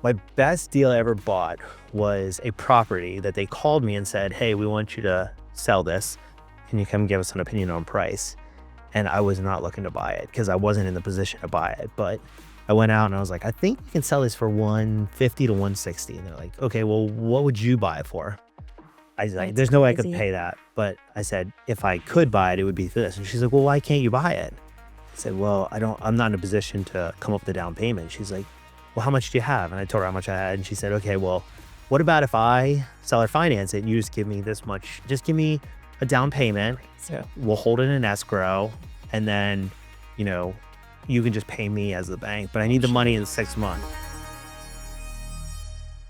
My best deal I ever bought was a property that they called me and said, hey, we want you to sell this. Can you come give us an opinion on price? And I was not looking to buy it because I wasn't in the position to buy it. But I went out and I was like, I think we can sell this for $150 to $160. And they're like, okay, well, what would you buy it for? I was like, there's no way I could pay that. But I said, if I could buy it, it would be for this. And she's like, well, why can't you buy it? I said, well, I'm not in a position to come up with a down payment. She's like, well, how much do you have? And I told her how much I had. And she said, okay, well, what about if I sell or finance it and you just give me this much? Just give me a down payment. Yeah. We'll hold it in escrow. And then, you can just pay me as the bank. But I need the money in 6 months.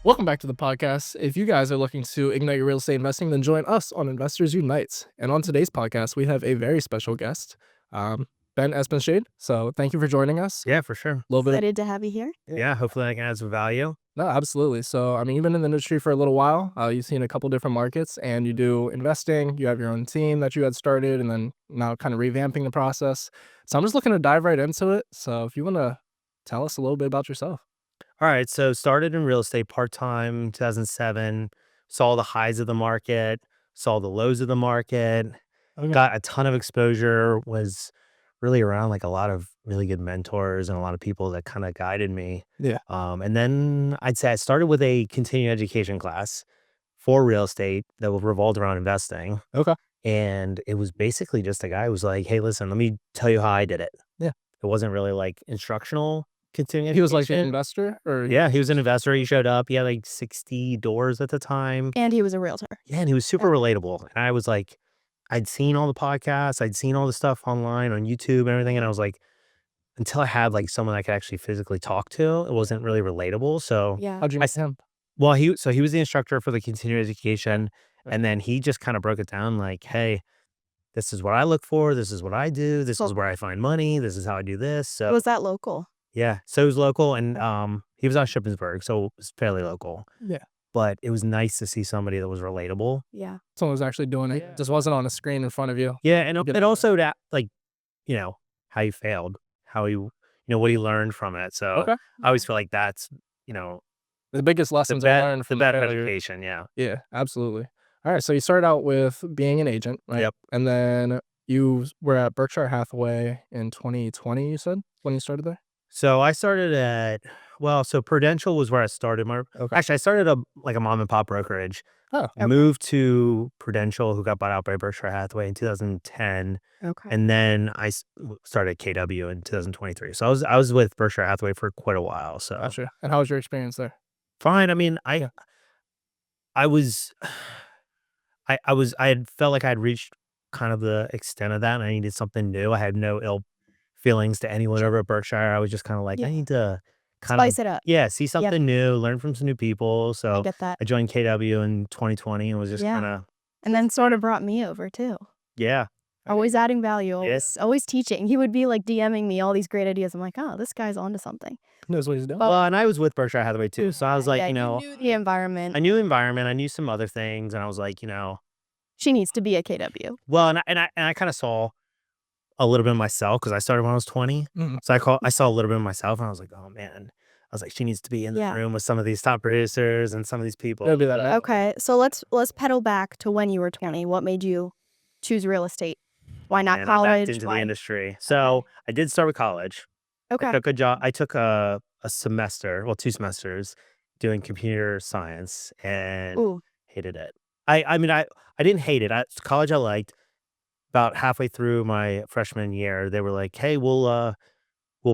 Welcome back to the podcast. If you guys are looking to ignite your real estate investing, then join us on Investors Unite. And on today's podcast, we have a very special guest, Ben Espenshade. So thank you for joining us. Yeah, for sure. Excited to have you here. Yeah, hopefully I can add some value. No, absolutely. So, you've been in the industry for a little while. You've seen a couple different markets and you do investing. You have your own team that you had started and then now kind of revamping the process. So I'm just looking to dive right into it. So if you want to tell us a little bit about yourself. All right, so started in real estate part-time 2007, saw the highs of the market, saw the lows of the market, got a ton of exposure, was really around like a lot of really good mentors and a lot of people that kind of guided me. Yeah. And then I'd say I started with a continuing education class for real estate that revolved around investing. Okay. And it was basically just a guy who was like, hey, listen, let me tell you how I did it. Yeah. It wasn't really like instructional. Continuing He was like an education. investor or? Yeah, he was an investor. He showed up. He had like 60 doors at the time. And he was a realtor. Yeah, and he was super relatable. And I was like, I'd seen all the podcasts. I'd seen all the stuff online on YouTube and everything. And I was like, until I had like someone I could actually physically talk to, it wasn't really relatable. So Yeah. How'd you meet him? well, he was the instructor for the continuing education. And then he just kind of broke it down like, hey, this is what I look for. This is what I do. This is where I find money. This is how I do this. So Was that local? yeah. So it was local and he was out of Shippensburg, so it was fairly local. Yeah. But it was nice to see somebody that was relatable. Yeah. Someone was actually doing it. Just wasn't on a screen in front of you. Yeah, and also that like, how you failed, how you what he learned from it. So Okay. I always feel like that's, The biggest lessons I learned the from better failure. education. Yeah. Yeah, absolutely. All right. So you started out with being an agent, right? Yep. And then you were at Berkshire Hathaway in 2020, you said, when you started there? So I started so Prudential was where I started. Actually, I started a mom and pop brokerage. Oh, Moved to Prudential, who got bought out by Berkshire Hathaway in 2010. Okay. And then I started KW in 2023. So I was with Berkshire Hathaway for quite a while. So gotcha. And how was your experience there? fine. I mean, I had felt like I had reached kind of the extent of that and I needed something new. I had no ill feelings to anyone over at Berkshire. I was just kind of like, I need to kind Spice it up. see something new, learn from some new people. I So get that. I joined KW in 2020 and was just kind of, And then sort of brought me over too. yeah. Always adding value. Yes. Always teaching. He would be like DMing me all these great ideas. I'm like, oh, this guy's onto something. Knows what he's doing. Well, Well, and I was with Berkshire Hathaway too. So I was like, Yeah, you knew the environment. I knew the environment. I knew some other things. And I was like, She needs to be a KW. well, and I kind of saw a little bit of myself because I started when I was 20. Mhm. So I saw a little bit of myself and I was like, oh man, I was like, she needs to be in the Yeah. room with some of these top producers and some of these people. It'll be that. Okay. So let's pedal back to when you were 20. What made you choose real estate? Why not And I backed college? into the Why? industry. So I did start with college. Okay. I took a job. I took a semester, 2 semesters doing computer science and Ooh. hated it. I mean, I didn't hate it. College I liked. About halfway through my freshman year, they were like, hey, we'll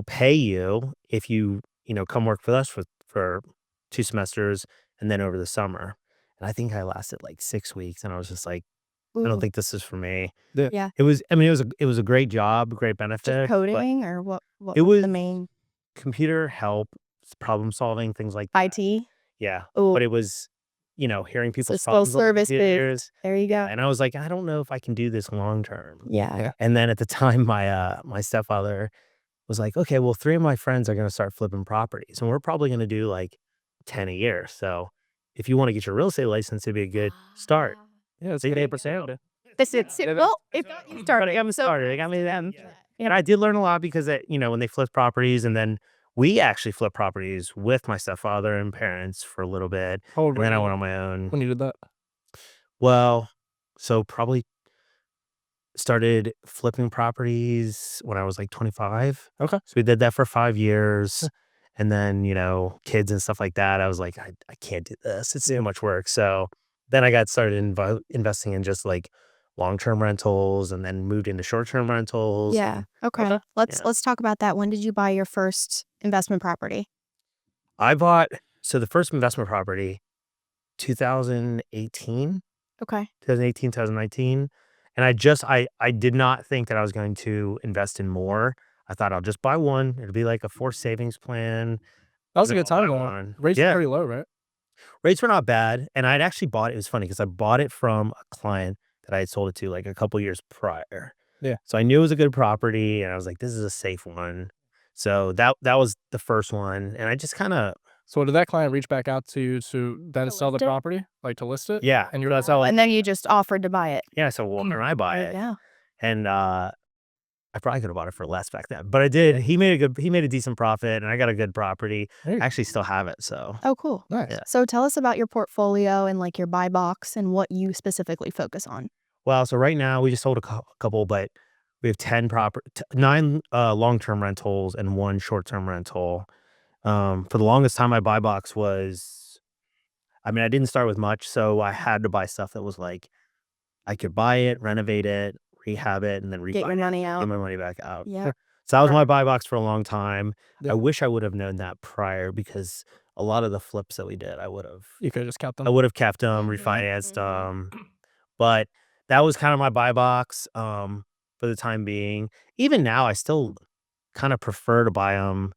pay you if you, come work with us for 2 semesters and then over the summer. And I think I lasted like 6 weeks and I was just like, I Ooh. don't think this is for me. Yeah. It was a great job, great benefit. Just but coding or what it was was the main computer help, problem solving, things like that. IT? Yeah. Ooh. But it was, hearing people's still problems on the service-based. computers. There you go. And I was like, I don't know if I can do this long term. Yeah. And then at the time, my stepfather was like, okay, well, 3 of my friends are going to start flipping properties and we're probably going to do like 10 a year. So if you want to get your real estate license, it'd be a good start. Yeah, it's So you 8%. This is well, it got you started. I got me So started. It got me them. And I did learn a lot because when they flipped properties and then We actually flipped properties with my stepfather and parents for a little bit, How old and were then I you went on my own. when you did that? Well, so probably started flipping properties when I was like 25. Okay. So we did that for 5 years. And then, kids and stuff like that. I was like, I can't do this. It's too much work. So then I got started investing in just like long-term rentals and then moved into short-term rentals. Yeah. And Okay. Okay. Let's talk about that. When did you buy your first investment property? so the first investment property, 2018. Okay. 2018, 2019. And I did not think that I was going to invest in more. I thought I'll just buy one. It'll be like a forced savings plan. That was a And good I'll time buy though. one. Rates are Yeah, pretty low, right? rates were not bad. And I'd actually bought it. It was funny because I bought it from a client that I had sold it to like a couple years prior. Yeah. So I knew it was a good property and I was like, this is a safe one. So that was the first one. And I just kind of, So did that client reach back out to you to then To sell the list it? property, like to list it? yeah. And you That's were how like, And then you just offered to buy it. yeah. So why don't I buy it? Yeah. And I probably could have bought it for less back then, but I did. He made a decent profit, and I got a good property. hey, I actually still have it. So Oh, cool. nice. Yeah. So tell us about your portfolio and like your buy box and what you specifically focus on. so right now we just sold a couple, but we have 9 long-term rentals and 1 short-term rental. For the longest time, my buy box was, I mean, I didn't start with much, so I had to buy stuff that was like I could buy it, renovate it, rehab it, and then Get your money get out. my money back out. Yeah. So that was my buy box for a long time. Yeah. I wish I would have known that prior because a lot of the flips that we did, You could have just kept I them. would have kept them, Mhm, refinanced mhm. them. But that was kind of my buy box for the time being. Even now, I still kind of prefer to buy them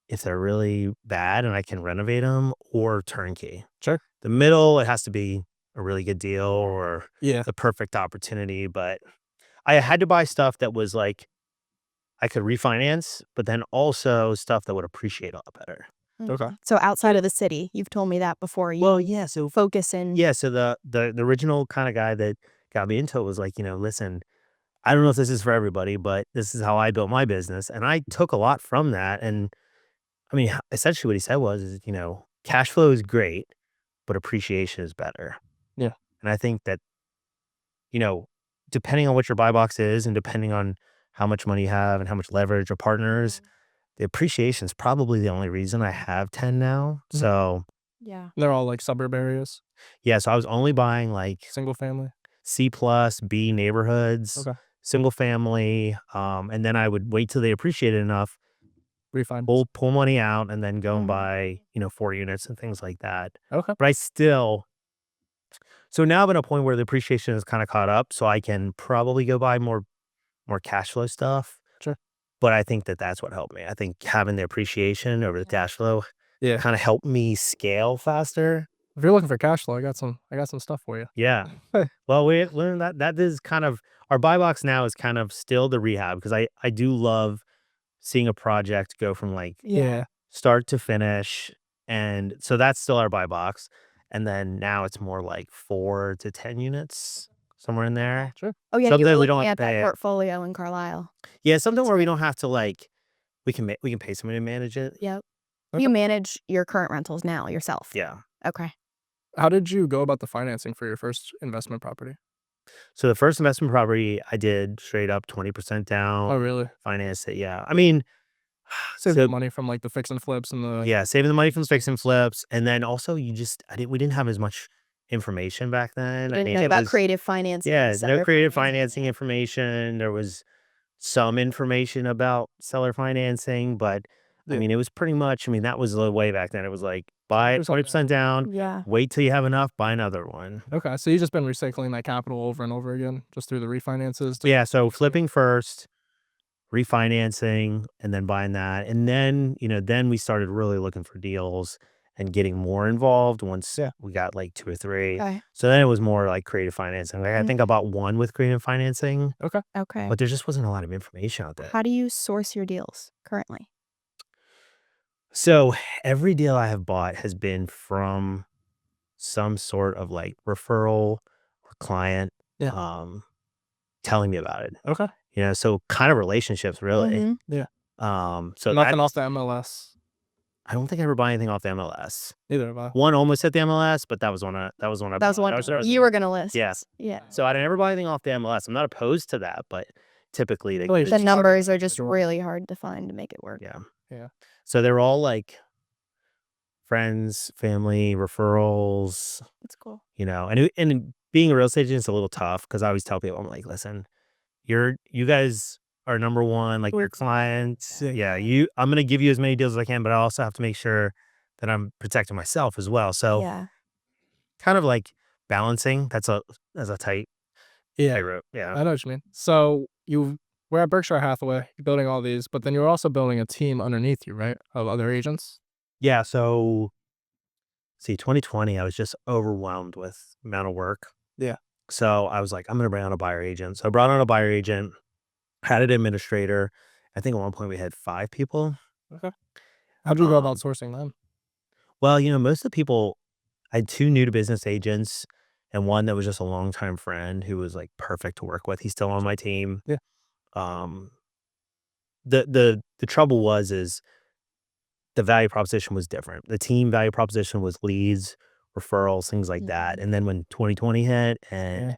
if they're really bad and I can renovate them or turnkey. Sure. The middle, it has to be a really good deal or Yeah. the perfect opportunity. But I had to buy stuff that was like I could refinance, but then also stuff that would appreciate a lot better. Okay. So outside of the city, you've told me that before. You Well, yeah. So focus in. yeah, so the original kind of guy that got me into it was like, listen, I don't know if this is for everybody, but this is how I built my business, and I took a lot from that. And I mean, essentially, what he said was, cash flow is great, but appreciation is better. Yeah. And I think that you know, depending on what your buy box is, and depending on how much money you have and how much leverage or partners, the appreciation is probably the only reason I have 10 now. Mhm. So Yeah. They're all like suburb areas, yeah, so I was only buying like single family. C plus B neighborhoods, Okay. single family, and then I would wait till they appreciated enough, Refinance. pull money out, and then go and Mhm. buy 4 units and things like that. Okay. But so now I'm at a point where the appreciation is kind of caught up, so I can probably go buy more cash flow stuff. Sure. But I think that that's what helped me. I think having the appreciation over the cash flow Yeah. kind of helped me scale faster. If you're looking for cash flow, I got some stuff for you. Yeah. Well, we learned that is kind of our buy box now is kind of still the rehab because I do love seeing a project go from like Yeah. start to finish. And so that's still our buy box. And then now it's more like 4 to 10 units, somewhere in there. Sure. Oh yeah, Something you were we don't looking have at to that pay it. portfolio in Carlisle. Yeah, something where we don't have to like we can pay somebody to manage it. Yep. Okay. You manage your current rentals now yourself. Yeah. Okay. How did you go about the financing for your first investment property? So the first investment property I did straight up 20% down, Oh, really? financed it. Yeah. I mean, Save so the money from like the fix and flips and the yeah, saving the money from fix and flips. And then also we didn't have as much information back then. You I didn't mean, know it about was, creative financing. yeah, no seller creative financing. financing information. There was some information about seller financing, but I Yeah. mean, it was pretty much, that was the way back then. It was like buy it There's something 20% down, Yeah. wait till you have enough, buy another one. Okay, so you've just been recycling that capital over and over again, just through the refinances. Yeah, so flipping first, refinancing, and then buying that. And then, then we started really looking for deals and getting more involved once Yeah. we got like 2 or 3. Okay. So then it was more like creative financing. Like I think I bought one with creative financing, Okay. Okay. but there just wasn't a lot of information out there. How do you source your deals currently? So every deal I have bought has been from some sort of like referral or client Yeah. telling me about it. Okay. So kind of relationships really. Mhm. Yeah. So Nothing that off the MLS. I don't think I ever bought anything off the MLS. Neither have I. One almost hit the MLS, but that was one I That was bought. one you were gonna list. Yeah. Yeah. So I never buy anything off the MLS. I'm not opposed to that, but typically they Really, The It's numbers are just Sure. really hard to find to make it work. yeah. Yeah. So they're all like friends, family, referrals, That's cool. and being a real estate agent is a little tough because I always tell people, I'm like, listen, you guys are number one, like your clients. Yeah, I'm gonna give you as many deals as I can, but I also have to make sure that I'm protecting myself as well. So Yeah. kind of like balancing. That's a tight Yeah. rope. Yeah. I know what you mean. So we're at Berkshire Hathaway, you're building all these, but then you're also building a team underneath you, right? Of other agents. Yeah. So see, 2020, I was just overwhelmed with the amount of work. Yeah. So I was like, I'm gonna bring on a buyer agent. So I brought on a buyer agent, had an administrator. I think at one point we had 5 people. Okay. How'd you go about Um, sourcing them? Well, most of the people, I had 2 new to business agents and one that was just a longtime friend who was like perfect to work with. He's still on my team. Yeah. Um, the trouble is the value proposition was different. The team value proposition was leads, referrals, things like that. And then when 2020 hit and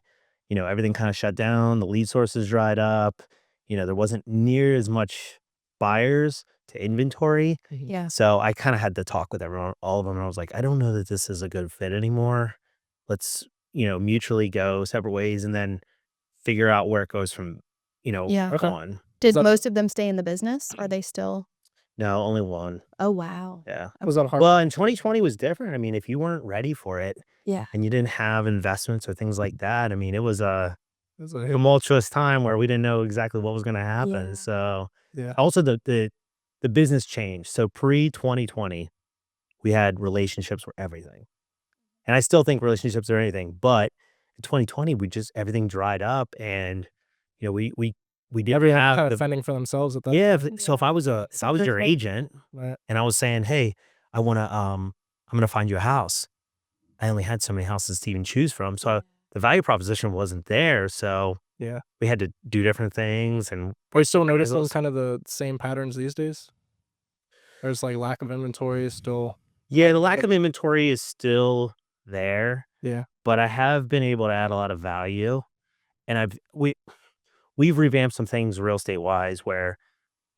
everything kind of shut down, the lead sources dried up, there wasn't near as much buyers to inventory. Yeah. So I kind of had to talk with everyone, all of them. And I was like, I don't know that this is a good fit anymore. Let's, mutually go separate ways and then figure out where it goes from, Yeah. Okay. on. Did that- most of them stay in the business? Are they still? No, only one. Oh wow. Yeah. Was that hard? Well, and 2020 was different. I mean, if you weren't ready for it Yeah. and you didn't have investments or things like that, I mean, it was a It was a- tumultuous time where we didn't know exactly what was going to happen. Yeah. So yeah. also the business changed. So pre 2020, we had relationships were everything. And I still think relationships are anything, but in 2020, everything dried up and, we didn't Everyone have kind the, of fending for themselves at that. yeah. point. So if I was your agent Right. and I was saying, hey, I'm going to find you a house. I only had so many houses to even choose from. So the value proposition wasn't there. So Yeah. we had to do different things. And Are you still noticing those- kind of the same patterns these days? There's like lack of inventory still. yeah, the lack of inventory is still there, Yeah. but I have been able to add a lot of value. And we've revamped some things real estate wise where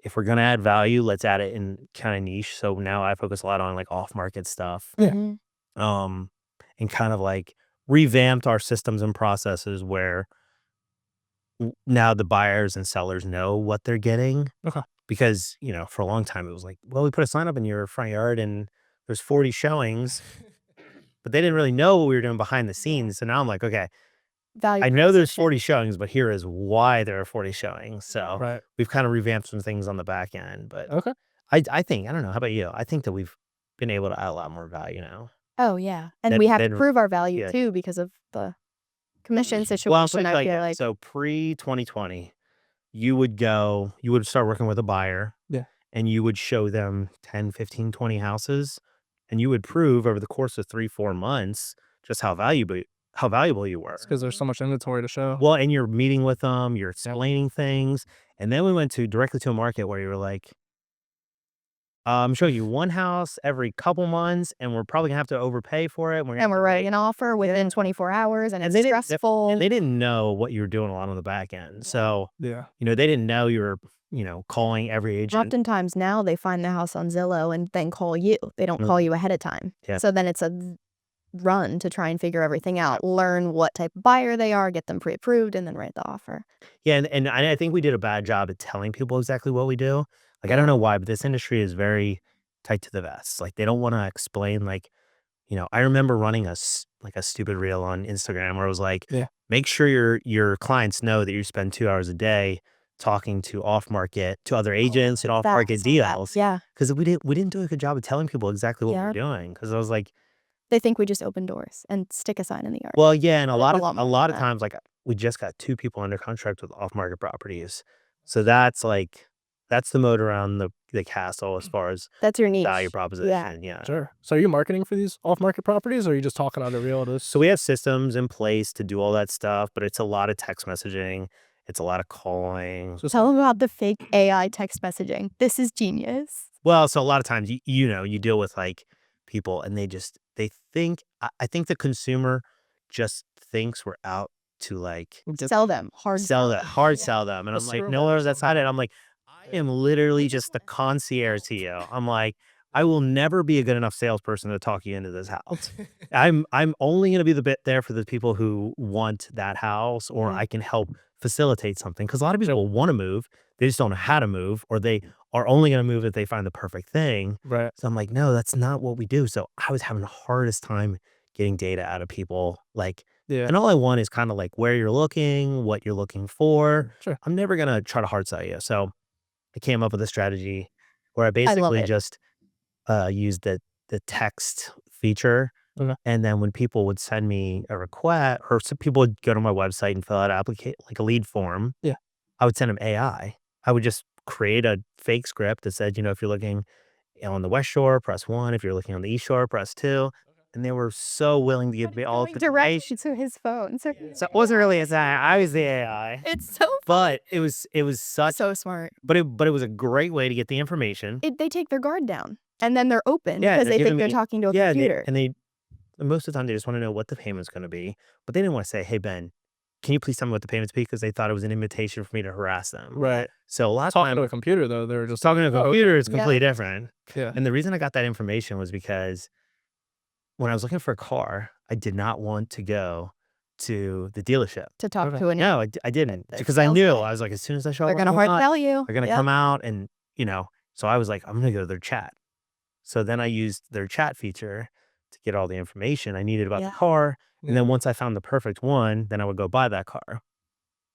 if we're going to add value, let's add it in kind of niche. So now I focus a lot on like off market stuff. Yeah. Mhm. And kind of like revamped our systems and processes where now the buyers and sellers know what they're getting. Okay. Because, for a long time it was like, well, we put a sign up in your front yard and there's 40 showings, but they didn't really know what we were doing behind the scenes. So now I'm like, okay, Value I know there's proposition. 40 showings, but here is why there are 40 showings. So Right. we've kind of revamped some things on the back end. But Okay. I think, I don't know, how about you? I think that we've been able to add a lot more value now. Oh yeah. And Then- we have to then- prove our value yeah. too because of the commission situation. Well, I'll put it I like feel that. like So pre 2020, you would start working with a buyer. Yeah. And you would show them 10, 15, 20 houses. And you would prove over the course of 3-4 months just how valuable you were. Because there's so much inventory to show. Well, and you're meeting with them, you're explaining things. And then we went directly to a market where you were like, I'm showing you one house every couple months, and we're probably gonna have to overpay for it. and we're writing an offer within 24 hours and it's they didn't- stressful. And they didn't know what you were doing a lot on the back end. So, Yeah. they didn't know you were, calling every agent. Oftentimes now they find the house on Zillow and then call you. They don't call you ahead of time. Yeah. So then it's a run to try and figure everything out, learn what type of buyer they are, get them pre-approved, and then write the offer. Yeah, and I think we did a bad job at telling people exactly what we do. Like, I don't know why, but this industry is very tight to the vest. Like, they don't want to explain, like, I remember running a stupid reel on Instagram where it was like, Yeah. make sure your clients know that you spend 2 hours a day talking to other agents and off-market deals. Yeah. Because we didn't do a good job of telling people exactly what Yeah. we're doing. Because I was like, They think we just open doors and stick a sign in the yard. well, yeah, and a lot a lot more of than that. times, like, we just got 2 people under contract with off-market properties. So that's the moat around the castle as far as That's your niche. value proposition. Yeah. Sure. So are you marketing for these off-market properties, or are you just talking on the realtors? So we have systems in place to do all that stuff, but it's a lot of text messaging. It's a lot of calling. So Tell them about the fake AI text messaging. This is genius. Well, so a lot of times, you deal with like people and they think, I think the consumer just thinks we're out to like Sell them. Hard sell that, hard sell them. And A I'm like, screw no, them or that's not it. I'm like, I am literally just the concierge to you. I'm like, I will never be a good enough salesperson to talk you into this house. I'm only gonna be the bit there for the people who want that house, or Yeah. I can help facilitate something. Because a lot of people want to move, they just don't know how to move, or they are only gonna move if they find the perfect thing. Right. So I'm like, no, that's not what we do. So I was having the hardest time getting data out of people. Like, Yeah. and all I want is kind of like where you're looking, what you're looking for. Sure. I'm never gonna try to hard sell you. So I came up with a strategy where I love basically it. just used the text feature. Okay. And then when people would send me a request, or some people would go to my website and fill out like a lead form, Yeah. I would send them AI. I would just create a fake script that said, if you're looking on the West Shore, press 1. If you're looking on the East Shore, press 2. And they were so willing to give me all the directly information. to his phone. So So it wasn't really as I was the AI, it's so but it was such, so smart. but it was a great way to get the information. They take their guard down and then they're open Yeah, because they're they giving think they're me- talking to a Yeah, computer. and most of the time they just want to know what the payment's going to be, but they didn't want to say, "Hey Ben, can you please tell me what the payment's be?" Because they thought it was an invitation for me to harass them. Right. So a lot of Talking to time, a computer though, they were just talking to a "Oh, computer is Yeah. completely different. yeah. And the reason I got that information was because when I was looking for a car, I did not want to go to the dealership. to talk Okay. to an No, I didn't, the because I sales knew, guy. I was like, as soon as I show They're up, gonna on the hard lot, sell you. they're gonna Yep. come out and so I was like, I'm gonna go to their chat. So then I used their chat feature to get all the information I needed about Yeah. the car. Yeah. And then once I found the perfect one, then I would go buy that car.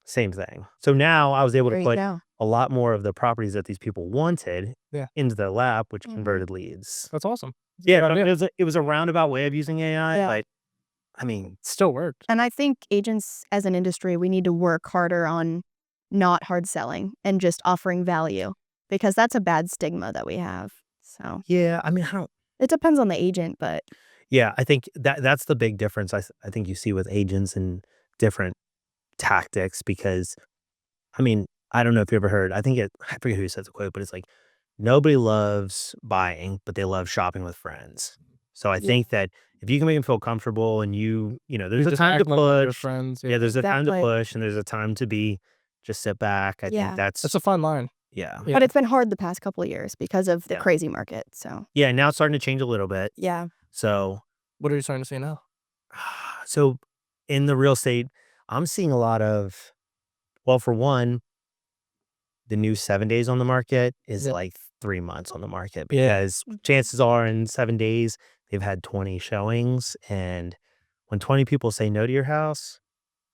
Same thing. So now I was able There to you put go. a lot more of the properties that these people wanted Yeah. into the lab, which Mhm. converted leads. That's awesome. Yeah, good idea. it was a roundabout way of using AI, Yeah. but I mean, Still worked. And I think agents as an industry, we need to work harder on not hard selling and just offering value, because that's a bad stigma that we have. So yeah, I mean, I don't. it depends on the agent, but Yeah, I think that's the big difference. I think you see with agents and different tactics, because I mean, I don't know if you ever heard. I forget who says the quote, but it's like nobody loves buying, but they love shopping with friends. So I Yeah. think that if you can make them feel comfortable, and there's a Just time to act like your push. friends. Yeah, there's a time to Exactly. push, and there's a time to be just sit back. I Yeah. think that's That's a fine line. yeah. Yeah. but it's been hard the past couple of years because of the Yeah. crazy market. So Yeah, now it's starting to change a little bit. yeah. So What are you starting to see now? so in the real estate, I'm seeing a lot of, well, for one, the new 7 days on the market is Yeah. like 3 months on the market, Yeah. because chances are in 7 days they've had 20 showings, and when 20 people say no to your house,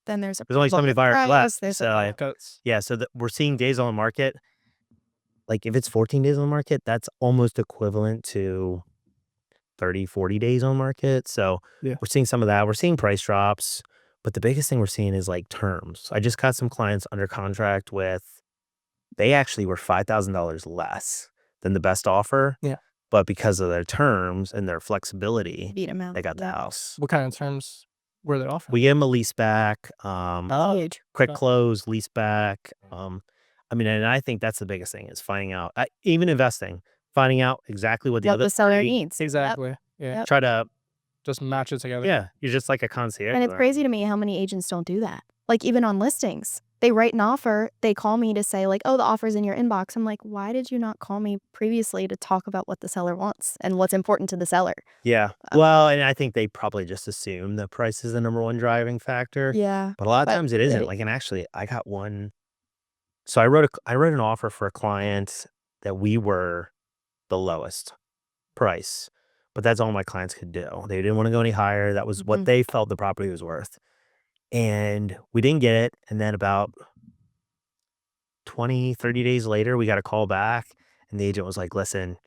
Then there's there's only so many buyers left. There's So Cuts. yeah, so we're seeing days on the market. Like if it's 14 days on the market, that's almost equivalent to 30, 40 days on market. So Yeah. we're seeing some of that. We're seeing price drops, but the biggest thing we're seeing is like terms. I just got some clients under contract with, they actually were $5,000 less than the best offer. Yeah. But because of their terms and their flexibility, beat them out. they got the Yeah. house. What kind of terms were they offering? We gave them a lease back, Huge. quick okay. close, lease back. I mean, and I think that's the biggest thing is finding out, even investing, finding out exactly what the What other the seller three- needs. Yep. Exactly. Yeah. Yep. Try to, Just match it together. yeah, you're just like a concierge. And it's there. crazy to me how many agents don't do that. Like even on listings, they write an offer, they call me to say like, oh, the offer's in your inbox. I'm like, why did you not call me previously to talk about what the seller wants and what's important to the seller? Yeah. Well, and I think they probably just assume that price is the number one driving factor. Yeah. But a lot of But times it isn't. it- Like, and actually, I got one. So I wrote an offer for a client that we were the lowest price, but that's all my clients could do. They didn't want to go any higher. That was what Mhm. they felt the property was worth. And we didn't get it. And then about 20, 30 days later, we got a call back, and the agent was like, listen,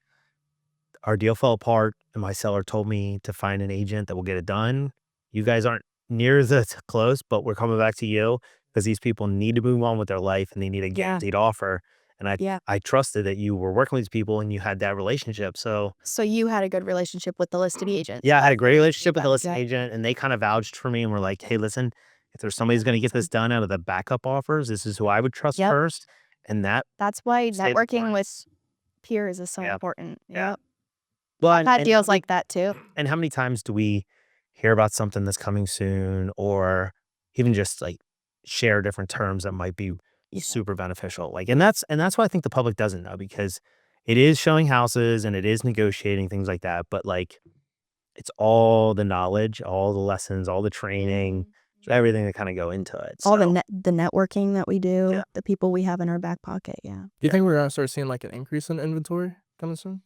our deal fell apart, and my seller told me to find an agent that will get it done. You guys aren't near as close, but we're coming back to you because these people need to move on with their life and they need a guaranteed offer. And Yeah. I trusted that you were working with these people and you had that relationship. So So you had a good relationship with the listed agent. yeah, I had a great relationship with the listing Yeah. agent, and they kind of vouched for me and were like, hey, listen, if there's somebody who's going to get this done out of the backup offers, this is who I would trust Yep. first. And that That's why saved the networking with clients. peers is so Yep. important. Yeah. Yep. Well, I've had deals like that too. and how many times do we hear about something that's coming soon, or even just like share different terms that might be Yeah. super beneficial? Like, and that's why I think the public doesn't know, because it is showing houses and it is negotiating things like that. But like, it's all the knowledge, all the lessons, all the training, everything that kind of go into it. All So, the networking that we do, Yeah. the people we have in our back pocket. Yeah. Do you think we're gonna start seeing like an increase in inventory coming soon?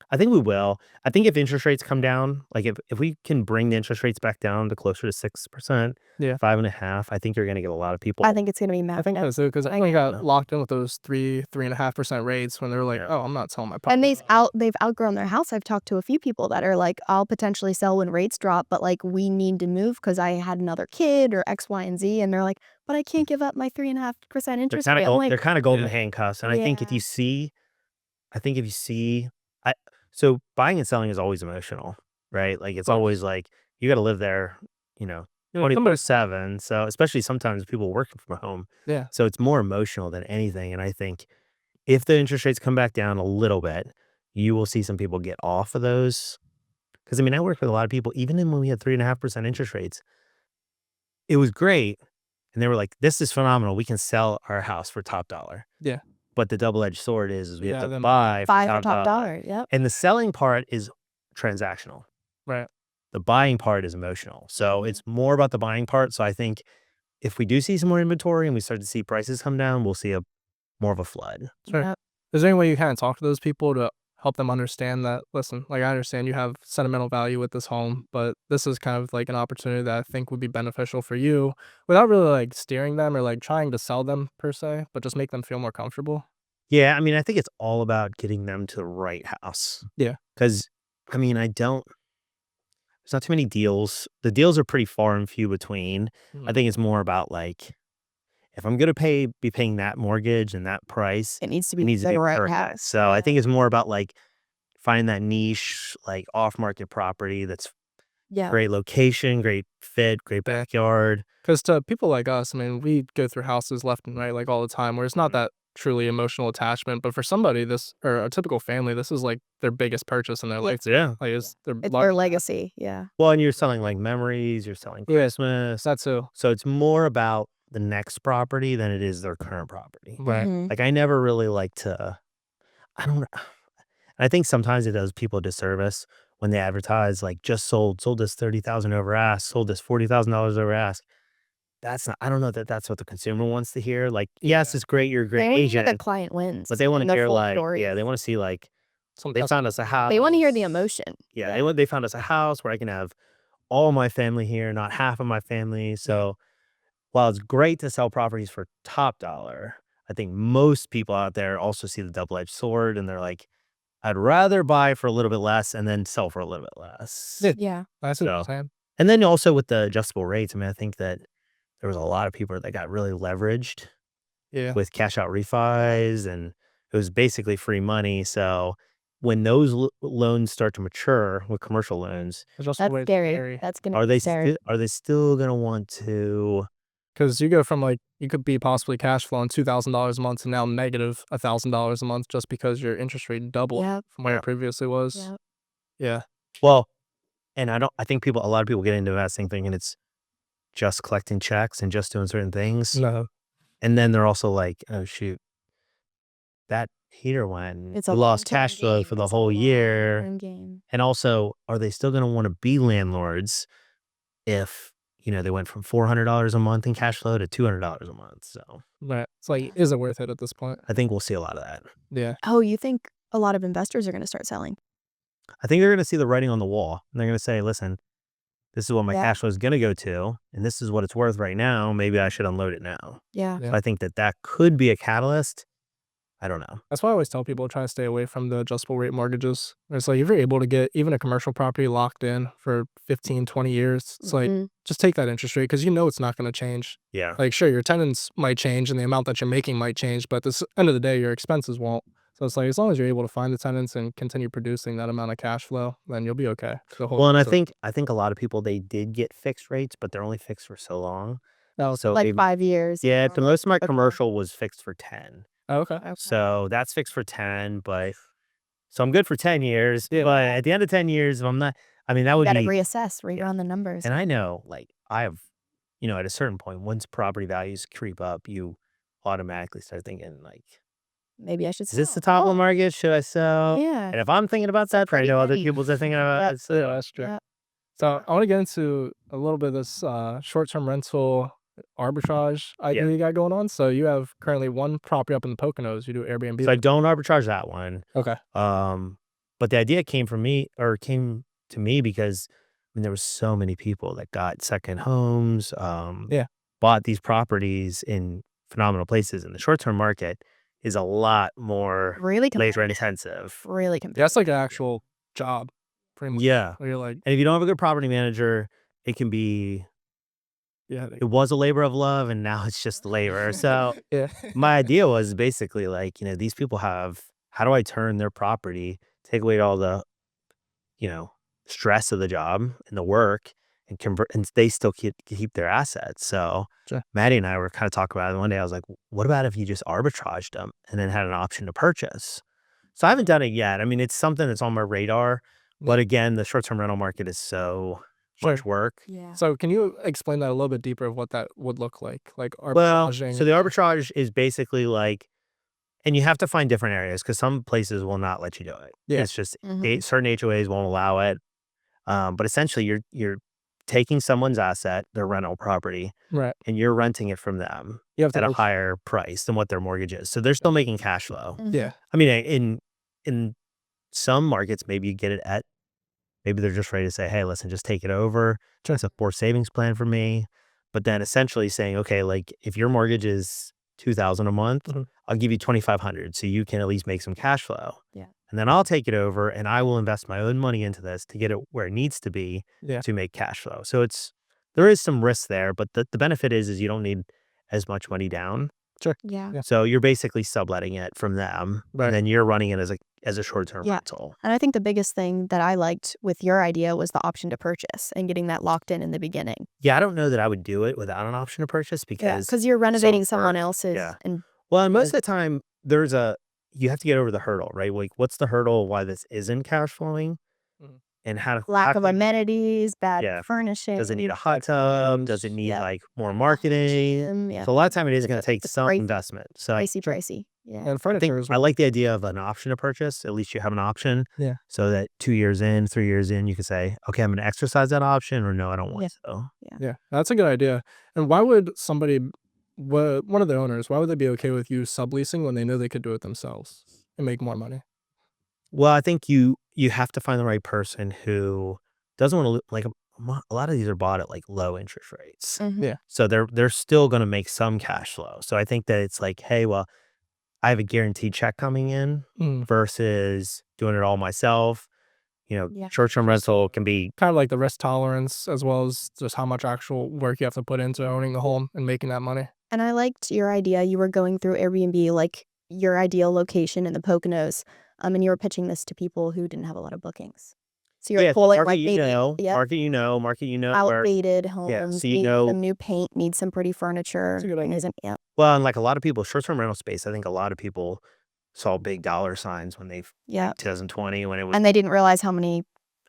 I think we will. I think if interest rates come down, like if we can bring the interest rates back down to closer to 6%, Yeah. 5.5%, I think you're going to get a lot of people. I think it's going to be I massive. think so because I think we got locked in with those 3.5% rates when they were like, Yeah. oh, I'm not selling my And property. they've outgrown their house. I've talked to a few people that are like, I'll potentially sell when rates drop, but like we need to move because I had another kid or X, Y, and Z. And they're like, but I can't give up my 3.5% They're interest kind rate. I'm of like, they're kind of golden Yeah. handcuffs, and I think if Yeah. you see, I so buying and selling is always emotional, right? Like it's course. always like you got to live there, you know, Yeah, somebody- 24/7. So especially sometimes people working from home, Yeah. so it's more emotional than anything. And I think if the interest rates come back down a little bit, you will see some people get off of those. Because I mean, I worked with a lot of people, even when we had 3.5% interest rates, it was great. And they were like, this is phenomenal. We can sell our house for top dollar. Yeah. But the double-edged sword is we have Yeah, to then buy for buy top for top dollar. dollar. Yep. And the selling part is transactional. Right. The buying part is emotional. So Mhm. it's more about the buying part. So I think if we do see some more inventory and we start to see prices come down, we'll see more of a flood. Sure. Yep. Is there any way you kind of talk to those people to help them understand that, listen, like I understand you have sentimental value with this home, but this is kind of like an opportunity that I think would be beneficial for you without really like steering them or like trying to sell them per se, but just make them feel more comfortable? Yeah, I mean, I think it's all about getting them to the right house. Yeah. Because, I mean, there's not too many deals. The deals are pretty far and few between. I think it's more about like, if I'm going to be paying that mortgage and that price, It needs to it be needs to the be right perfect. house. So I think it's more about like finding that niche, like off market property that's Yeah. great location, great fit, great backyard. Because to people like us, I mean, we go through houses left and right like all the time where it's not that truly emotional attachment, but for somebody or a typical family, this is like their biggest purchase in their life. Yeah. Like it's their It's their legacy. Yeah. Well, and you're selling like memories, you're selling Yeah. Christmas. That's too. So it's more about the next property than it is their current property. Right. Mhm. Like I never really like to, I don't, I think sometimes it does people a disservice when they advertise like just sold this 30,000 over ask, sold this $40,000 over ask. That's not, I don't know that that's what the consumer wants to hear. Like, yes, it's great. You're a great They want to hear agent, the client wins. but they want and to the hear full like, story. yeah, they want to see like, Some they found us a house. They want to hear the emotion. Yeah, they found us a house where I can have all my family here, not half of my family. So while it's great to sell properties for top dollar, I think most people out there also see the double-edged sword and they're like, I'd rather buy for a little bit less and then sell for a little bit less. Yeah. Yeah. That's what I'm So, saying. and then also with the adjustable rates, I mean, I think that there was a lot of people that got really leveraged Yeah. with cash out refis and it was basically free money. So when those loans start to mature with commercial loans, That's That's scary. That's going to be scary. are they still going to want to? Because you go from like, you could be possibly cash flowing $2,000 a month to now negative $1,000 a month just because your interest rate doubled Yep. from where Yep. it previously was. Yep. Yeah. Well, and I think a lot of people get into investing thinking it's just collecting checks and just doing certain things. No. And then they're also like, oh, shoot, that heater went. It's We a lost long-term cash flow game. for the It's a whole year. long-term game. And also, are they still going to want to be landlords if, they went from $400 a month in cash flow to $200 a month? So Right. It's like, is it worth it at this point? I think we'll see a lot of that. Yeah. Oh, you think a lot of investors are going to start selling? I think they're going to see the writing on the wall. And they're going to say, listen, this is what my Yeah. cash flow is going to go to, and this is what it's worth right now. Maybe I should unload it now. Yeah. Yeah. So I think that could be a catalyst. I don't know. That's why I always tell people try to stay away from the adjustable rate mortgages. It's like if you're able to get even a commercial property locked in for 15, 20 years, it's like Mhm. just take that interest rate because it's not going to change. Yeah. Like, sure, your tenants might change and the amount that you're making might change, but at the end of the day, your expenses won't. So it's like as long as you're able to find the tenants and continue producing that amount of cash flow, then you'll be okay. Well, and I think a lot of people, they did get fixed rates, but they're only fixed for so long. that was So Like maybe, 5 years. yeah, you the know? most of my Okay. commercial was fixed for 10. Oh, okay. Okay. So that's fixed for 10, but so I'm good for 10 years. Yeah. But at the end of 10 years, if I'm not, I mean, that You would gotta be, reassess, rerun the numbers. and I know, like, I have, at a certain point, once property values creep up, you automatically start thinking, like, Maybe I should is this the sell. top of the Oh, market? Should I sell? yeah. And if I'm thinking about that, I pretty know other heavy. people are thinking about it. Yeah, that's true. Yeah. So I want to get into a little bit of this short-term rental arbitrage idea Yeah. you got going on. So you have currently one property up in the Poconos. You do Airbnb. So I don't arbitrage that one. Okay. But the idea came to me because there was so many people that got second homes, Yeah. bought these properties in phenomenal places. And the short term market is a lot more Really labor competitive. intensive. Really Yeah, competitive. that's like an actual job, pretty much. Yeah. Where you're like, And if you don't have a good property manager, it can be, yeah, it was a labor of love and now it's just labor. So yeah, my idea was basically like, these people how do I turn their property, take away all the, you know, stress of the job and the work and convert, and they still keep their assets. So Sure. Maddie and I were kind of talking about it one day. I was like, what about if you just arbitraged them and then had an option to purchase? So I haven't done it yet. I mean, it's something that's on my radar, but again, the short-term rental market is so much Sure. work. Yeah. So can you explain that a little bit deeper of what that would look like? Like Well, arbitraging. so the arbitrage is basically like, and you have to find different areas because some places will not let you do it. Yeah. It's just Mhm. certain HOAs won't allow it. But essentially, you're taking someone's asset, their rental property, Right. and you're renting it from them You have to at a work- higher price than what their mortgage is. So they're still making cash flow. Mhm. Yeah. I mean, in some markets, maybe you get it at, maybe they're just ready to say, hey, listen, just take it over. Sure. It's a forced savings plan for me. But then essentially saying, okay, like if your mortgage is $2,000 a month, Mhm. I'll give you $2,500 so you can at least make some cash flow. Yeah. And then I'll take it over and I will invest my own money into this to get it where it needs to be Yeah. to make cash flow. So there is some risk there, but the benefit is you don't need as much money down. Yeah. Yeah. So you're basically subletting it from them, Right. and then you're running it as a short-term Yeah. rental. And I think the biggest thing that I liked with your idea was the option to purchase and getting that locked in the beginning. Yeah, I don't know that I would do it without an option to purchase Yeah, because because you're renovating some someone firms- else's. yeah. And Well, and most of the time you have to get over the hurdle, right? Like what's the hurdle why this isn't cash flowing? Mhm. And how lack of can- amenities, bad Yeah. furnishing. Does it need a hot tub? Does it need Yeah. like more marketing? Yeah. So a lot of time it is going to take It's some pricey. investment. So Pricey. Yeah. And I think furniture is I like the idea of an option to purchase. At least you have an option. Yeah. So that 2 years in, 3 years in, you can say, okay, I'm going to exercise that option, or no, I don't want Yeah. to. Yeah, that's a good idea. And why would somebody, one of the owners, why would they be okay with you subleasing when they know they could do it themselves and make more money? Well, I think you have to find the right person who doesn't want to like a lot of these are bought at like low interest rates. Mhm. Yeah. So they're still going to make some cash flow. So I think that it's like, hey, well, I have a guaranteed check coming in Mm. versus doing it all myself. Yeah. Short-term rental can be, Kind of like the risk tolerance as well as just how much actual work you have to put into owning the home and making that money. And I liked your idea. You were going through Airbnb, like your ideal location in the Poconos, and you were pitching this to people who didn't have a lot of bookings. So you're pulling market like you maybe know, yep, market you know, where, outdated homes, so you need know, some new paint, need some pretty furniture. That's a good and idea. isn't yeah. well, and like a lot of people, short-term rental space, I think a lot of people saw big dollar signs when Yeah. 2020 when it was, And they didn't realize how many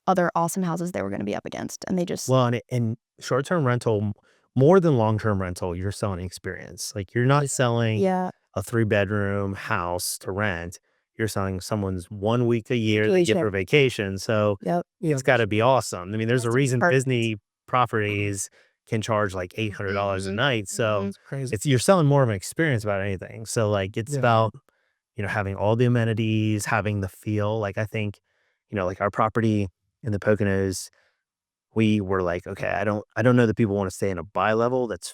other awesome houses they were going to be up against. And they just well, and short-term rental, more than long-term rental, you're selling experience. Like you're not selling yeah. a 3-bedroom house to rent. You're selling someone's 1 week a year they get Vacation. for vacation. So Yep. Yeah. it's got to be awesome. I mean, there's a Has to be reason perfect. Disney properties can charge like $800 a Mhm. night. So Mhm. It's crazy. you're selling more of an experience about anything. So like it's Yeah. about, having all the amenities, having the feel. Like I think, like our property in the Poconos, we were like, okay, I don't know that people want to stay in a bi-level that's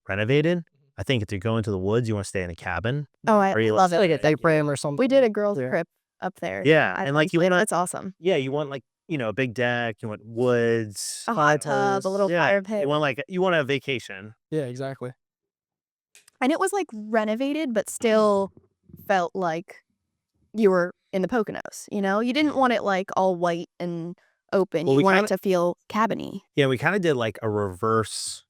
renovated. I think if you go into the woods, you want to stay in a cabin. Oh, I Or you love it. Like a day frame or something. We did a girls Yeah. trip up there. Yeah, I and like you think want that's awesome. yeah, you want like, a big deck, you want woods. A hot tub, a little Yeah, fire pit. you want a vacation. Yeah, exactly. And it was like renovated, but still felt like you were in the Poconos. You didn't want it like all white and open. Well, You we want kinda- it to feel cabiny. Yeah, we kind of did like a reverse.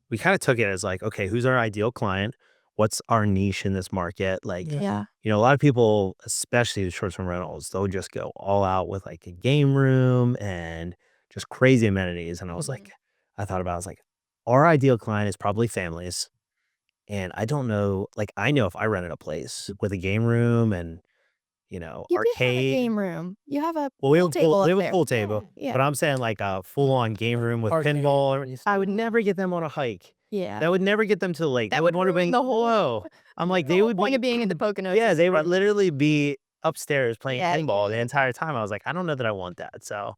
We kind of took it as like, okay, who's our ideal client? what's our niche in this market? Like, Yeah. you know, a lot of people, especially the short-term rentals, they'll just go all out with like a game room and just crazy amenities. And I was Mhm. like, I thought about, I was like, our ideal client is probably families. And I don't know, like, I know if I rented a place with a game room and, you know, You do have a arcade. game room. You have a Well, we have pool a table we up have a there. pool table, Yeah. but I'm saying like a full-on game room with Arcade. pinball. I would never get them on a hike. Yeah. That would never get them to the lake. They That would would want to ruin be the whole whoa. I'm like, the they whole would point be, of being in the Poconos yeah, is they to would run. literally be upstairs playing Yeah. pinball the entire time. I was like, I don't know that I want that. So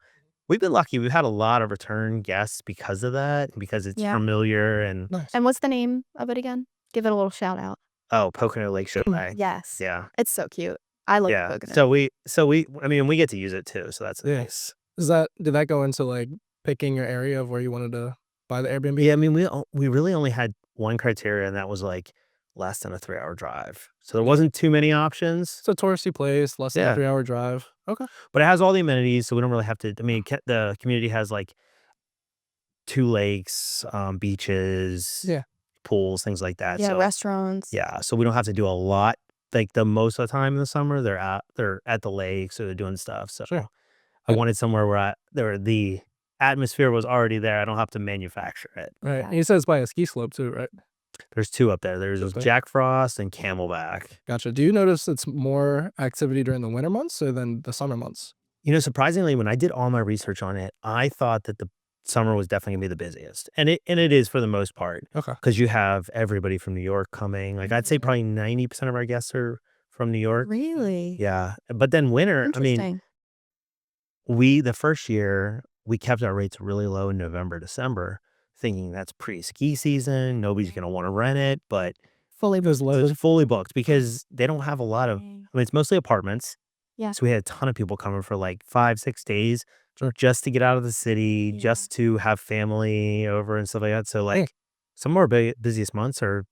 we've been lucky. We've had a lot of return guests because of that, because it's Yeah. familiar and Nice. And what's the name of it again? Give it a little shout out. Pocono Lake Chalet. Yes. Yeah. It's so cute. I love Yeah. Poconos. So we I mean, we get to use it too. So that's Yeah. nice. Did that go into like picking your area of where you wanted to buy the Airbnb? Yeah, I mean, we really only had one criteria, and that was like less than a 3-hour drive. So there wasn't too many options. It's a touristy place, less than Yeah. a 3-hour drive. Okay. But it has all the amenities, so we don't really have to. I mean, the community has like 2 lakes, beaches, Yeah. pools, things like that. Yeah, So restaurants. yeah, so we don't have to do a lot. Like the most of the time in the summer, they're at the lakes or they're doing stuff. So Sure. I wanted somewhere where the atmosphere was already there. I don't have to manufacture it. Right. Yeah. And you said it's by a ski slope too, right? There's 2 up there. There's Okay. Jack Frost and Camelback. Gotcha. Do you notice it's more activity during the winter months or than the summer months? You know, surprisingly, when I did all my research on it, I thought that the summer was definitely gonna be the busiest, and it is for the most part, Okay. because you have everybody from New York coming. Like I'd say Mhm. probably 90% of our guests are from New York. Really? Yeah, but then winter, I mean, Interesting. the first year we kept our rates really low in November, December, thinking that's pre-ski season. Nobody's gonna want to rent it, but Fully It was booked. it low. was fully booked because they don't have a lot of. I Dang. mean, it's mostly apartments. Yeah. So we had a ton of people coming for like 5-6 days Sure. just to get out of the city, Yeah. just to have family over and stuff like that. So Dang. like some of our busiest months are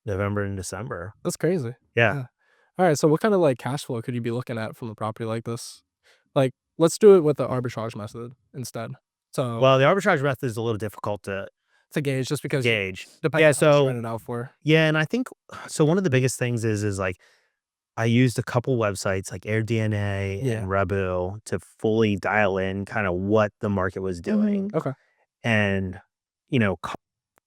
November and December. That's crazy. Yeah. All right. So what kind of like cash flow could you be looking at from a property like this? Like, let's do it with the arbitrage method instead. So Well, the arbitrage method is a little difficult to to gauge, just because gauge. depending Yeah. on how much you So rent it out for. yeah, and I think so. One of the biggest things is like I used a couple websites like AirDNA Yeah. and Rebu to fully dial in kind of what the market was doing. Mhm. Okay. And you know,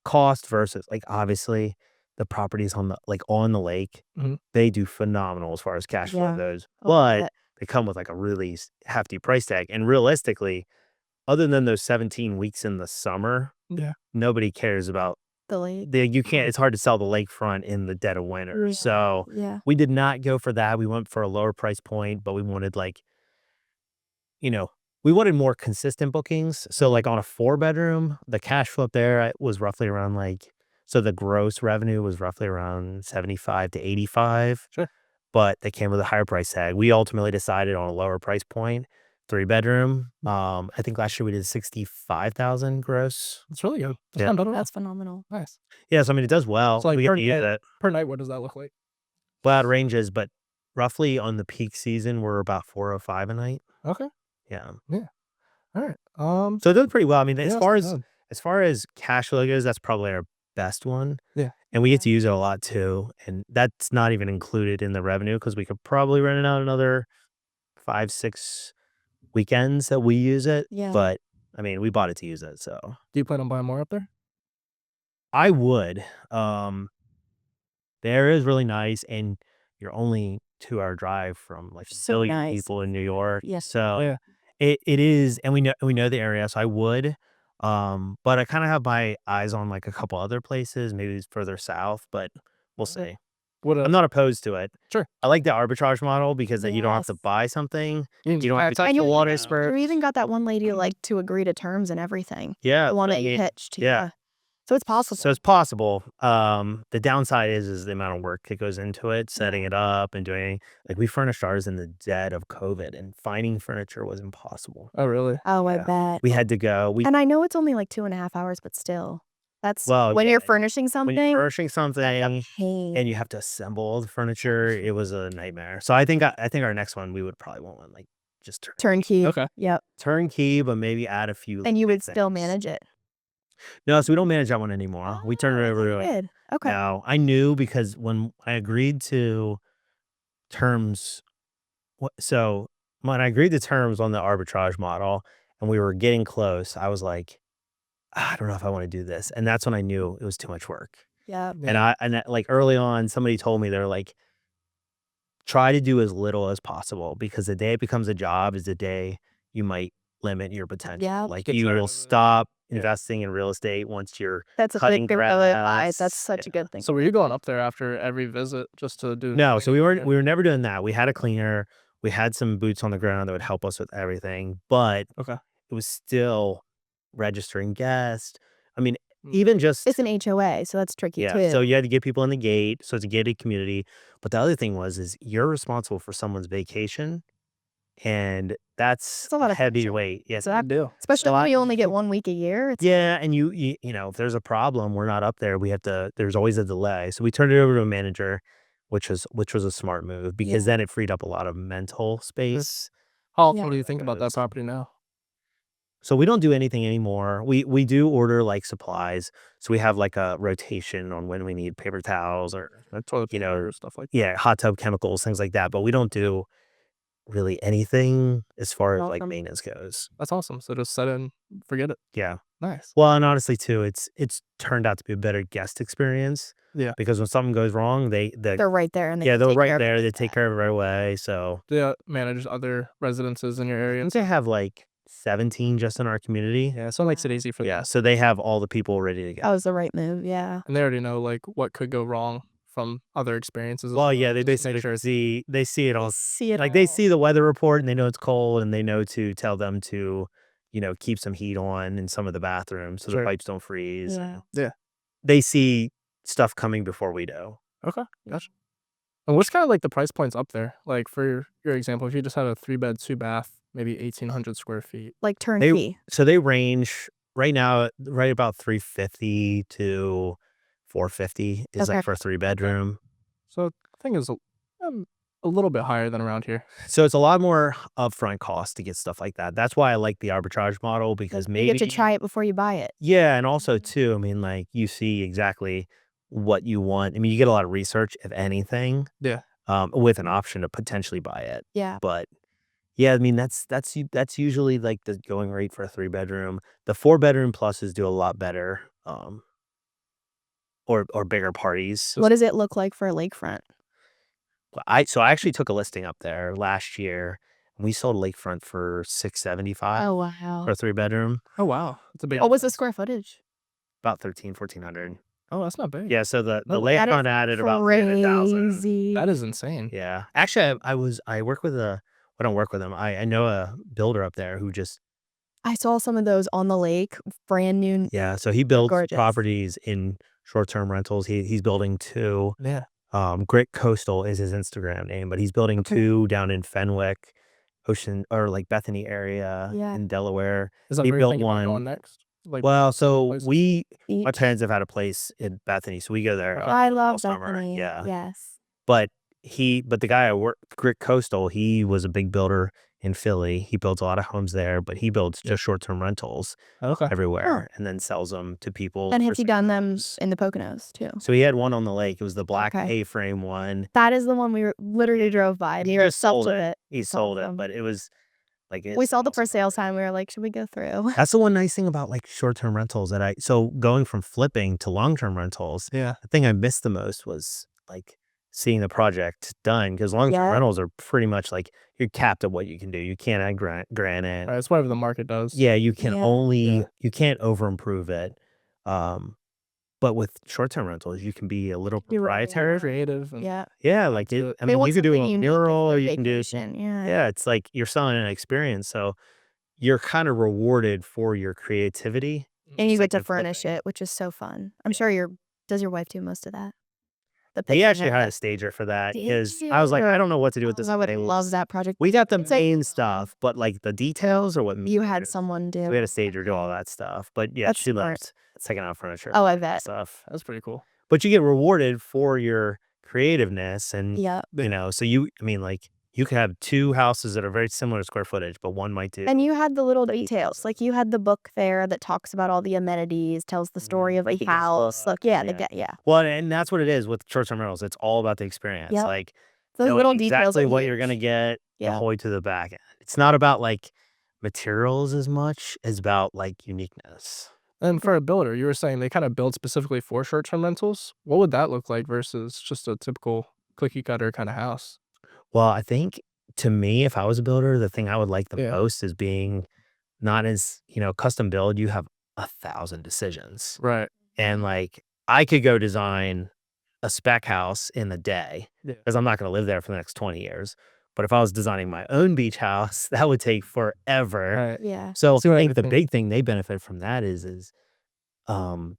cost versus like obviously the properties on the lake, Mhm. they do phenomenal as far as cash flow Yeah. goes, Oh, but bet. they come with like a really hefty price tag. And realistically, other than those 17 weeks in the summer, Yeah. nobody cares about The lake. you can't. It's hard to sell the lakefront in the dead of winter. Yeah. So Yeah. we did not go for that. We went for a lower price point, but we wanted like, you know, we wanted more consistent bookings. So like on a 4-bedroom, the cash flow up there was roughly around like, so the gross revenue was roughly around 75 to 85. Sure. But they came with a higher price tag. We ultimately decided on a lower price point, 3-bedroom. I think last year we did 65,000 gross. That's really good. That's Yeah. not bad at all. That's phenomenal. Nice. Yeah, so I mean it does well. So like We get to use it. per night, what does that look like? Well, it ranges, but roughly on the peak season, we're about 405 a night. Okay. Yeah. All right. So it does pretty well. I mean, yeah, as that's far not as bad. as far as cash flow goes, that's probably our best one. Yeah. And we get to use it a lot too. And that's not even included in the revenue because we could probably rent it out another 5-6 weekends that we use it. Yeah. But I mean, we bought it to use it. So Do you plan on buying more up there? I would. There is really nice, and you're only 2-hour drive from like a So billion nice. people in New York. Yes. So Yeah. it is, and we know the area, so I would. But I kind of have my eyes on like a couple other places, maybe it's further south, but we'll see. What I'm not opposed to it. Sure. I like the arbitrage model because then you don't have to Yes. buy something. you You don't have to touch And the you- water You spurt. even got that one lady like to agree to terms and everything. Yeah. The one I that you mean, pitched. yeah. So it's possible. So it's possible. The downside is the amount of work that goes into it, setting it up and doing like we furnished ours in the dead of COVID, and finding furniture was impossible. Oh, really? Oh, I Yeah. bet. We had to go. And I know it's only like 2.5 hours, but still, that's Well, when yeah, you're furnishing when something. you're furnishing something Pain. and you have to assemble all the furniture, it was a nightmare. So I think our next one we would probably want one like just Turnkey. Okay. Yep. turnkey, but maybe add a few. And you would things. still manage it. No, so we don't manage that one anymore. We turned it Oh, over to good. Okay. now. I knew because when I agreed to terms, so when I agreed to terms on the arbitrage model and we were getting close, I was like, I don't know if I want to do this. And that's when I knew it was too much work. Yeah. And Yeah. like early on, somebody told me they're like, try to do as little as possible because the day it becomes a job is the day you might limit your potential. Yeah. Like Get you tired will of it. stop Yeah. investing in real estate once you're That's a cutting big advice. grass. That's such a good thing. So were you going up there after every visit just to do? No, so we cleaning? were never doing that. We had a cleaner, we had some boots on the ground that would help us with everything, but Okay. it was still registering guests. I mean, Mm. even just It's an HOA, so that's tricky yeah. too. So you had to get people in the gate. So it's a gated community. But the other thing is you're responsible for someone's vacation, and that's It's a lot of heavy pressure. weight. Yes. So that, Good deal. especially when you only get 1 week a year. It's Yeah, and you know, if there's a problem, we're not up there. We have to. There's always a delay. So we turned it over to a manager, which was a smart move because Yeah. then it freed up a lot of mental space. How often Yeah. do you think about that Because- property now? So we don't do anything anymore. We do order like supplies. So we have like a rotation on when we need paper towels or Toilet you know, paper, stuff like yeah, hot tub chemicals, things like that. But we don't do really anything as far as like Awesome. maintenance goes. That's awesome. So just set it and forget it. Yeah. Nice. Well, and honestly too, it's turned out to be a better guest experience. Yeah. Because when something goes wrong, they're right there and they yeah, can they're take right care of it there. like They take that. care of it right away. So Do you manage other residences in your I area? think they have like 17 just in our community. Yeah, so it makes it easy for Yeah. them. So they have all the people ready to go. That was the right move. Yeah. And they already know like what could go wrong from other experiences. as Well, yeah, they just to make basically sure it's see it all. See it Like they all. see the weather report and they know it's cold and they know to tell them to, keep some heat on in some of the bathrooms so the Sure. pipes don't freeze. Yeah. Yeah. They see stuff coming before we do. Okay, gotcha. And what's kind of like the price points up there? Like for your example, if you just had a 3-bed, 2-bath, maybe 1,800 square feet. Like turnkey. So they range right now right about 350 to 450 is Okay. like for a 3-bedroom. So I think it's a little bit higher than around here. So it's a lot more upfront cost to get stuff like that. That's why I like the arbitrage model because You maybe get to try it before you buy it. yeah, and also too, I mean, like you see exactly what you want. I mean, you get a lot of research, if anything, Yeah. with an option to potentially buy it. Yeah. But yeah, I mean, that's usually like the going rate for a 3-bedroom. The 4-bedroom pluses do a lot better, or bigger parties. What does it look like for a lakefront? I actually took a listing up there last year, and we sold lakefront for $675 Oh wow. for a 3-bedroom, Oh wow, that's a big. What was the square footage? about 1,400. Oh, that's not big. Yeah, so the That is lakefront added about 300,000. Crazy. That is insane. Yeah. Actually, I work with I don't work with him. I know a builder up there who just I saw some of those on the lake, brand new. yeah, so he builds gorgeous. properties in short-term rentals. He's building 2. Yeah. Grit Coastal is his Instagram name, but he's building Okay. 2 down in Fenwick, Ocean or like Bethany area Yeah. in Delaware. Is that He where you're built thinking about one. going next? Like Well, so place? my Beach. parents have had a place in Bethany, so we go there I all love summer. Bethany. Yeah. Yes. But the guy I work, Grit Coastal, he was a big builder in Philly. He builds a lot of homes there, but he builds Yeah. just short-term rentals Okay. everywhere and then sells them to people. And for has he six done them months. in the Poconos too? So he had one on the lake. It was the black Okay. A-frame one. That is the one we literally drove by. He We were just sold obsessed with it. it. He It's sold it, awesome. but it was like We it's saw the awesome for sale property. sign. We were like, should we go through? That's the one nice thing about like short-term rentals that so going from flipping to long-term rentals, Yeah. the thing I missed the most was like seeing the project done because long-term Yeah. rentals are pretty much like you're capped at what you can do. You can't add granite. All right, it's whatever the market does. Yeah, you can Yeah. only you can't over improve it. But with short-term rentals, you can be a little You're right. proprietary. Creative. And Yeah. Yeah, like to it, it. I They mean, want you could do something a unique mural for or you can do vacation. Yeah. yeah, it's like you're selling an experience. So you're kind of rewarded for your creativity. And you Just get like to with furnish flipping. it, which is so fun. I'm sure does your wife do most of that? The He pictures actually and hired a that. stager for that Did because I was like, I don't know what to do with Oh, this. I would thing. love that project. We got the It's like- main stuff, but like the details or what You had matters. someone do. So we had a stager do all that stuff. But yeah, That's she smart. loves second-hand furniture. Oh, I and bet. stuff. That's pretty cool. But you get rewarded for your creativeness and Yeah. so I mean, like you could have two houses that are very similar square footage, but one might do. And you had the little details. Like you had the book there that talks about all the amenities, tells the story of a house. Look, yeah. Well, and that's what it is with short-term rentals. It's all about the experience. Yep. Like Those knowing little details exactly are what you're gonna huge. get the Yeah. whole way to the back end. It's not about like materials as much as about like uniqueness. And for a builder, you were saying they kind of build specifically for short-term rentals. What would that look like versus just a typical cookie cutter kind of house? Well, I think to me, if I was a builder, the thing I would like the Yeah. most is being not as, custom build, you have 1,000 decisions. Right. And like I could go design a spec house in a day Yeah. because I'm not going to live there for the next 20 years. But if I was designing my own beach house, that would take forever. Right. Yeah. So See I what think the everything- big thing they benefit from that is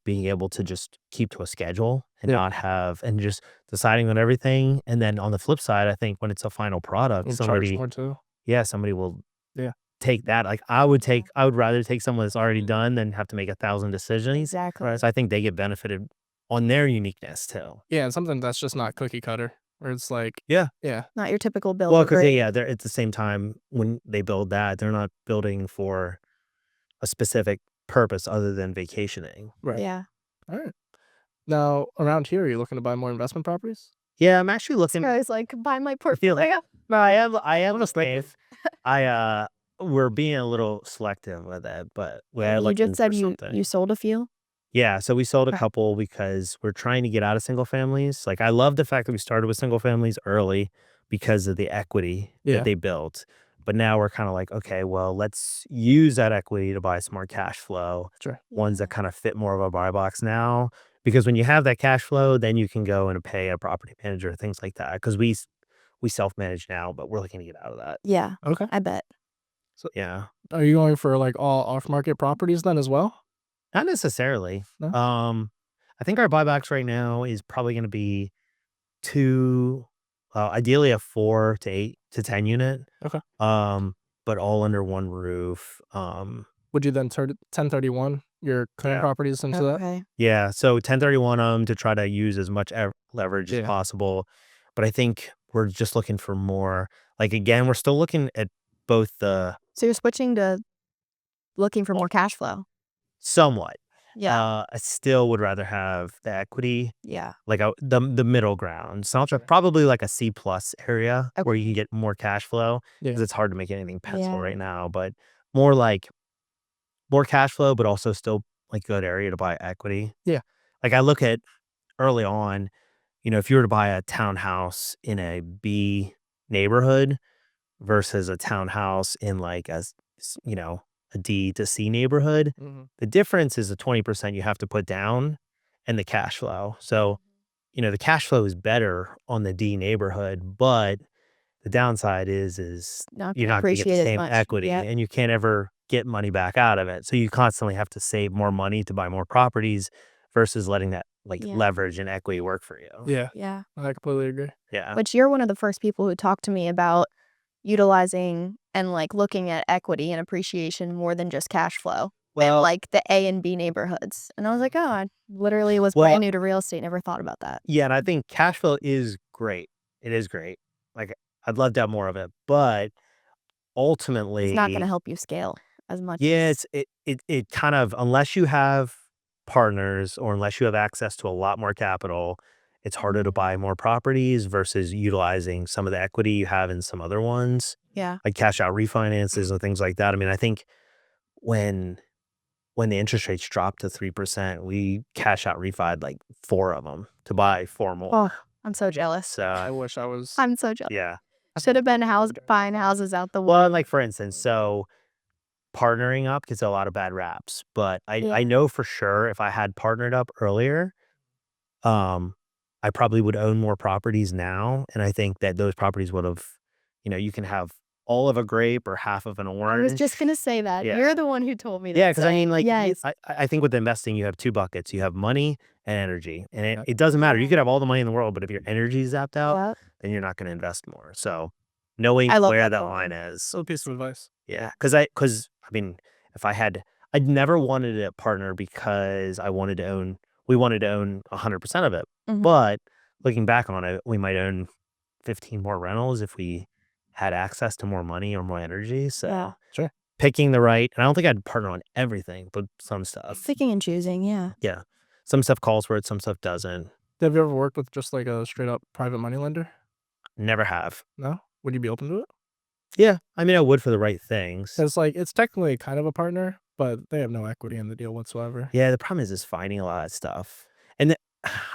being able to just keep to a schedule and Yeah. not have and just deciding on everything. And then on the flip side, I think when it's a final product, and charge somebody more too. somebody will Yeah. take that. Like I would rather take someone that's already done than have to make 1,000 decisions. Exactly. So I think they get benefited on their uniqueness too. Yeah, and something that's just not cookie cutter, where it's like, Yeah. yeah, Not your typical builder. Well, because they're at the same time when they build that, they're not building for a specific purpose other than vacationing. right. Yeah. All right. Now, around here, are you looking to buy more investment properties? Yeah, I'm actually This looking. guy's like, buy my I feel like- portfolio. No, I am safe. We're being a little selective with it, but we're You looking just said for you something. sold a few. Yeah, so we sold a Okay. couple because we're trying to get out of single families. Like I love the fact that we started with single families early because of the equity Yeah. that they built. But now we're kind of like, okay, well, let's use that equity to buy some more cash flow, Sure. ones that kind of fit more of a buy box now. Because when you have that cash flow, then you can go and pay a property manager, things like that. Because we self-manage now, but we're looking to get out of that. Yeah, Okay. I bet. Yeah. Are you going for like all off-market properties then as well? Not necessarily. No? I think our buybacks right now is probably going to be ideally a 4 to 8 to 10 unit. Okay. But all under one roof. Would you then 1031 your current Yeah. properties into that? Okay. Yeah. So 1031 them to try to use as much leverage as Yeah. possible. But I think we're just looking for more. Like again, we're still looking at both the So you're switching to looking for more cash flow. somewhat. Yeah. I still would rather have the equity. Yeah. Like the middle ground. So probably like a C plus area where you can get more cash flow Yeah. because it's hard to make anything pencil Yeah. right now. But more like more cash flow, but also still like good area to buy equity. Yeah. Like I look at early on, if you were to buy a townhouse in a B neighborhood versus a townhouse in like a D to C neighborhood, Mhm. the difference is the 20% you have to put down and the cash flow. So, the cash flow is better on the D neighborhood, but the downside is Not you're gonna not going to get appreciate the as same much. equity Yep. and you can't ever get money back out of it. So you constantly have to save more money to buy more properties versus letting that Yeah. leverage and equity work for you. Yeah, Yeah. I completely agree. Yeah. But you're one of the first people who talked to me about utilizing and like looking at equity and appreciation more than just cash flow. Well, Like the A and B neighborhoods. And I was like, oh, I literally was Well- brand new to real estate. Never thought about that. yeah, and I think cash flow is great. It is great. Like I'd love to have more of it, but ultimately It's not going to help you scale as much. Yeah, as- it kind of unless you have partners or unless you have access to a lot more capital, it's harder to buy more properties versus utilizing some of the equity you have in some other ones, Yeah. like cash out refinances and things like that. I mean, I think when the interest rates dropped to 3%, we cash out refied like 4 of them to buy 4 more. Oh, I'm so jealous. I So wish I was. I'm so jealous. yeah. Should have been buying houses out the Well, way. like for instance, so partnering up gets a lot of bad raps, but I Yeah. know for sure if I had partnered up earlier, I probably would own more properties now, and I think that those properties would have, you can have all of a grape or half of an I orange. was just going to say that. Yeah. You're the one who told me that. Yeah, because I mean, like, yes. I think with investing, you have 2 buckets. You have money and energy, and Yeah. it doesn't matter. You could have all the money in the world, but if your energy is zapped out, Yep. then you're not going to invest more. So knowing I love where that that thought. line is. So piece of advice. Yeah, because I mean, if I had, I'd never wanted a partner because we wanted to own 100% of it. Mhm. But looking back on it, we might own 15 more rentals if we had access to more money or more energy. So Yeah. Sure. picking the right, and I don't think I'd partner on everything, but some stuff. Picking and choosing, yeah. Yeah. Some stuff calls for it, some stuff doesn't. Have you ever worked with just like a straight up private money lender? Never have. No? Would you be open to it? Yeah. I mean, I would for the right things. Because like it's technically kind of a partner, but they have no equity in the deal whatsoever. Yeah. The problem is finding a lot of stuff. And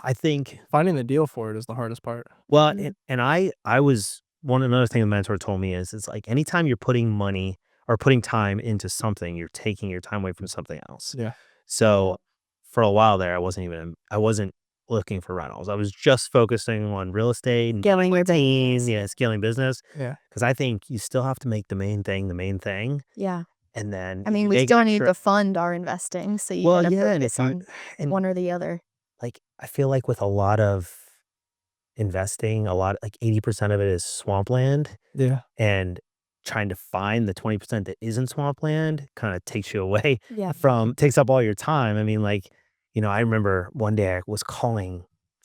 I think, Finding the deal for it is the hardest part. well, Mhm. and I was another thing the mentor told me is it's like anytime you're putting money or putting time into something, you're taking your time away from something else. Yeah. So for a while there, I wasn't looking for rentals. I was just focusing on real estate and Scaling your teams, business. scaling business. Yeah. Because I think you still have to make the main thing. Yeah. And then I mean, you we make still need extra- to fund our investing, so you Well, gotta yeah, and focus on and one or the other. like I feel like with a lot of investing, like 80% of it is swampland, Yeah. and trying to find the 20% that isn't swampland kind of takes you away Yeah. takes up all your time. I mean, like, I remember one day I was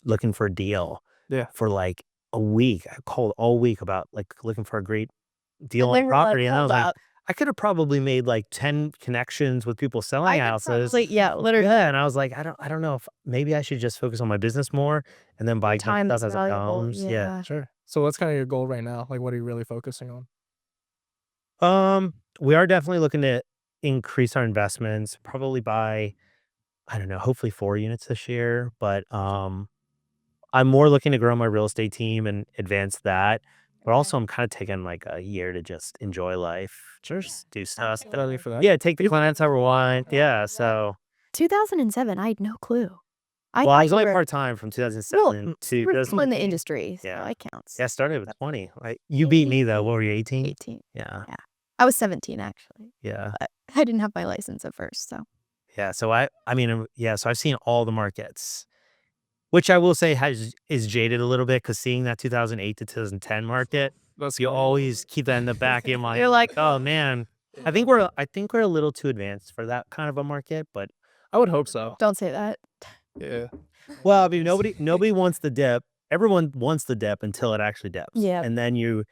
looking for a deal Yeah. for like a week. I called all week about like looking for a great deal And on then you're like, property. And I was "Hold like, up." I could have probably made like 10 connections with people selling houses. Yeah, literally. Yeah. And I was like, I don't know if maybe I should just focus on my business more and then buy Time stuff is as it valuable. comes. Yeah. Yeah. Sure. So what's kind of your goal right now? Like what are you really focusing on? We are definitely looking to increase our investments, probably by, I don't know, hopefully 4 units this year. But I'm more looking to grow my real estate team and advance that. But also I'm kind of taking like a year to just enjoy life. Sure. Just do stuff. Ready for that? Yeah, take the clients I want. Yeah. So 2007, I had no clue. I well, I thought was you only were part time from well, 2007 to you were still in the 2018. industry, so Yeah. it counts. Yeah, I started with 20. You beat me though. What were you, 18? 18. Yeah. Yeah. I was 17 actually, Yeah. but I didn't have my license at first, so. Yeah. So I mean, yeah, so I've seen all the markets. Which I will say is jaded a little bit because seeing that 2008 to 2010 market, That's you cool. always keep that in the back of your mind. You're like, oh man, I think we're a little too advanced for that kind of a market. But I would hope so. "Don't say that." Yeah. well, I mean, nobody wants the dip. Everyone wants the dip until it actually dips. Yeah. And then you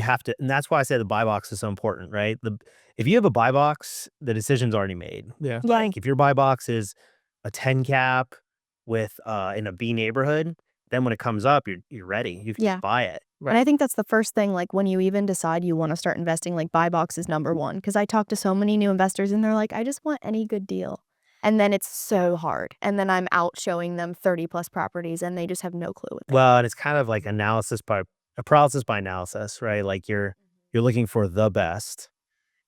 have to, and that's why I say the buy box is so important, right? If you have a buy box, the decision's already made. Yeah. Yeah. Like if your buy box is a 10 cap with in a B neighborhood, then when it comes up, you're ready. You can Yeah. just buy it. Right. And I think that's the first thing, like, when you even decide you wanna start investing, like, buy box is number 1, because I talk to so many new investors, and they're like, "I just want any good deal." And then it's so hard, and then I'm out showing them 30 plus properties, and they just have no clue what they Well, and it's kind of like paralysis by analysis, right? Like you're looking for the best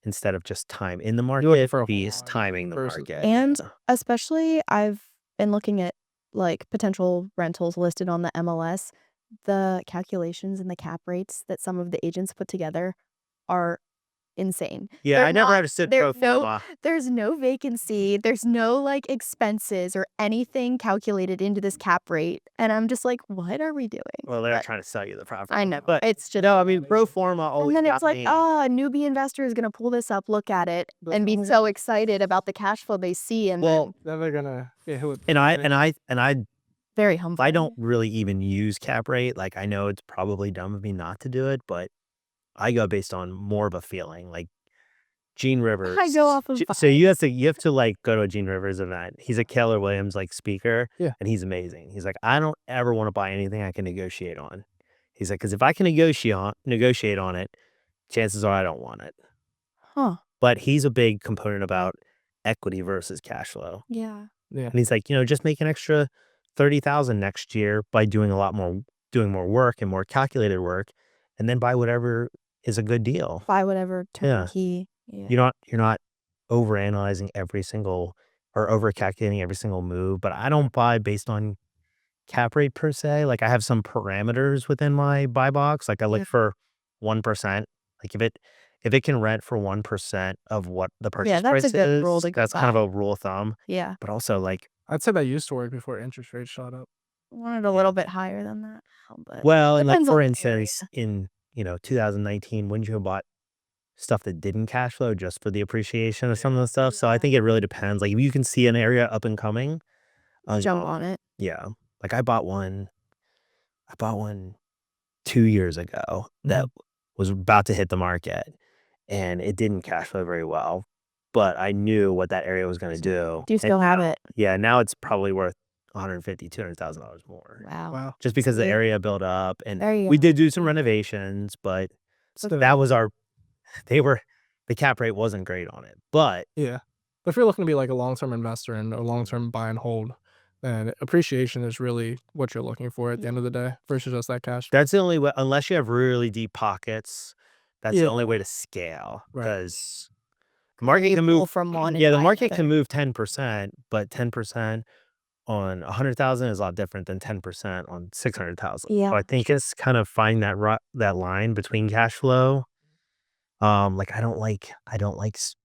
instead of just time in the looking market, for a beast whole timing the versus- market. And Yeah. especially I've been looking at, like, potential rentals listed on the MLS. The calculations and the cap rates that some of the agents put together are insane. Yeah, They're I never not- understood there's pro no forma. there's no vacancy, there's no, like, expenses or anything calculated into this cap rate, and I'm just like, "What are we doing?" Well, they're But trying to sell you the property. I know, But it's just no, I mean pro forma always and then got it's like, me. "Oh, a newbie investor is gonna pull this up, look at it, and be so excited about the cash flow they see," and Well, Then they're gonna get hit with and I very humbling. I don't really even use cap rate. Like I know it's probably dumb of me not to do it, but I go based on more of a feeling. Like Gene Rivers. I go off of So you have to like go to a Gene Rivers event. He's a Keller Williams like speaker. Yeah. And he's amazing. He's like, I don't ever want to buy anything I can negotiate on. He's like, because if I can negotiate on it, chances are I don't want it. Huh. But he's a big component about equity versus cash flow. Yeah. Yeah. And he's like, just make an extra 30,000 next year by doing more work and more calculated work, and then buy whatever is a good deal. Buy whatever turnkey. Yeah. You're not overanalyzing every single or over calculating every single move. But I don't buy based on cap rate per se. Like I have some parameters within my buy box. Like I look Yeah. for 1%. Like if it can rent for 1% of what the purchase Yeah, that's a price good is, rule to go that's kind of by. a rule of thumb. Yeah. But also like, I'd say that used to work before interest rates shot up. Wanted a little bit higher than that. But well, and like depends on for the instance, in 2019, wouldn't you have bought stuff that didn't cash flow just for the appreciation of some of the stuff? So I think it really depends. Like if you can see an area up and coming, jump on it. yeah. Like I bought one 2 years ago that was about to hit the market, and it didn't cash flow very well. But I knew what that area was going to do. Do you still have it? Yeah, now it's probably worth $150,000-$200,000 more. Wow. Wow. Just because the Sweet. area built up, and There you we go. did do some renovations, but that was the cap rate wasn't great on it. But Yeah. But if you're looking to be like a long-term investor and a long-term buy and hold, then appreciation is really what you're looking for at the end of the day versus just that cash. that's the only way, unless you have really deep pockets, that's the Yeah. only way to scale. Right. Because the market can move from one. Yeah, the market can move 10%, but 10% on 100,000 is a lot different than 10% on 600,000. Yeah. So I think it's kind of find that line between cash flow. Like I don't like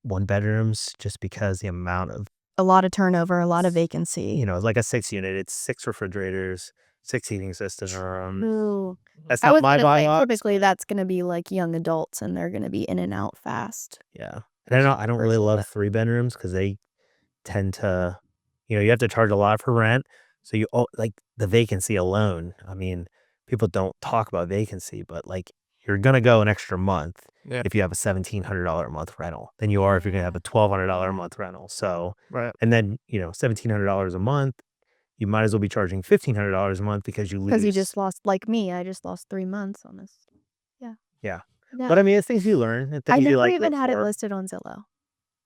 one bedrooms just because the amount of, A lot of turnover, a lot of vacancy. like a 6 unit, it's 6 refrigerators, 6 heating systems. Ooh. That's I not was my gonna say, buy. typically that's gonna be like young adults, and they're gonna be in and out fast. Yeah, and I don't really love 3 bedrooms because they tend to, you have to charge a lot for rent. So like the vacancy alone. I mean, people don't talk about vacancy, but like you're gonna go an extra month Yeah. if you have a $1,700 a month rental than you are if you're gonna have a $1,200 a month rental. So, Right. and then $1,700 a month, you might as well be charging $1,500 a month because you lose. Because you just lost, like me, I just lost 3 months on this. Yeah. Yeah. But I mean, it's things you learn. And I things you never like even look had it for. listed on Zillow.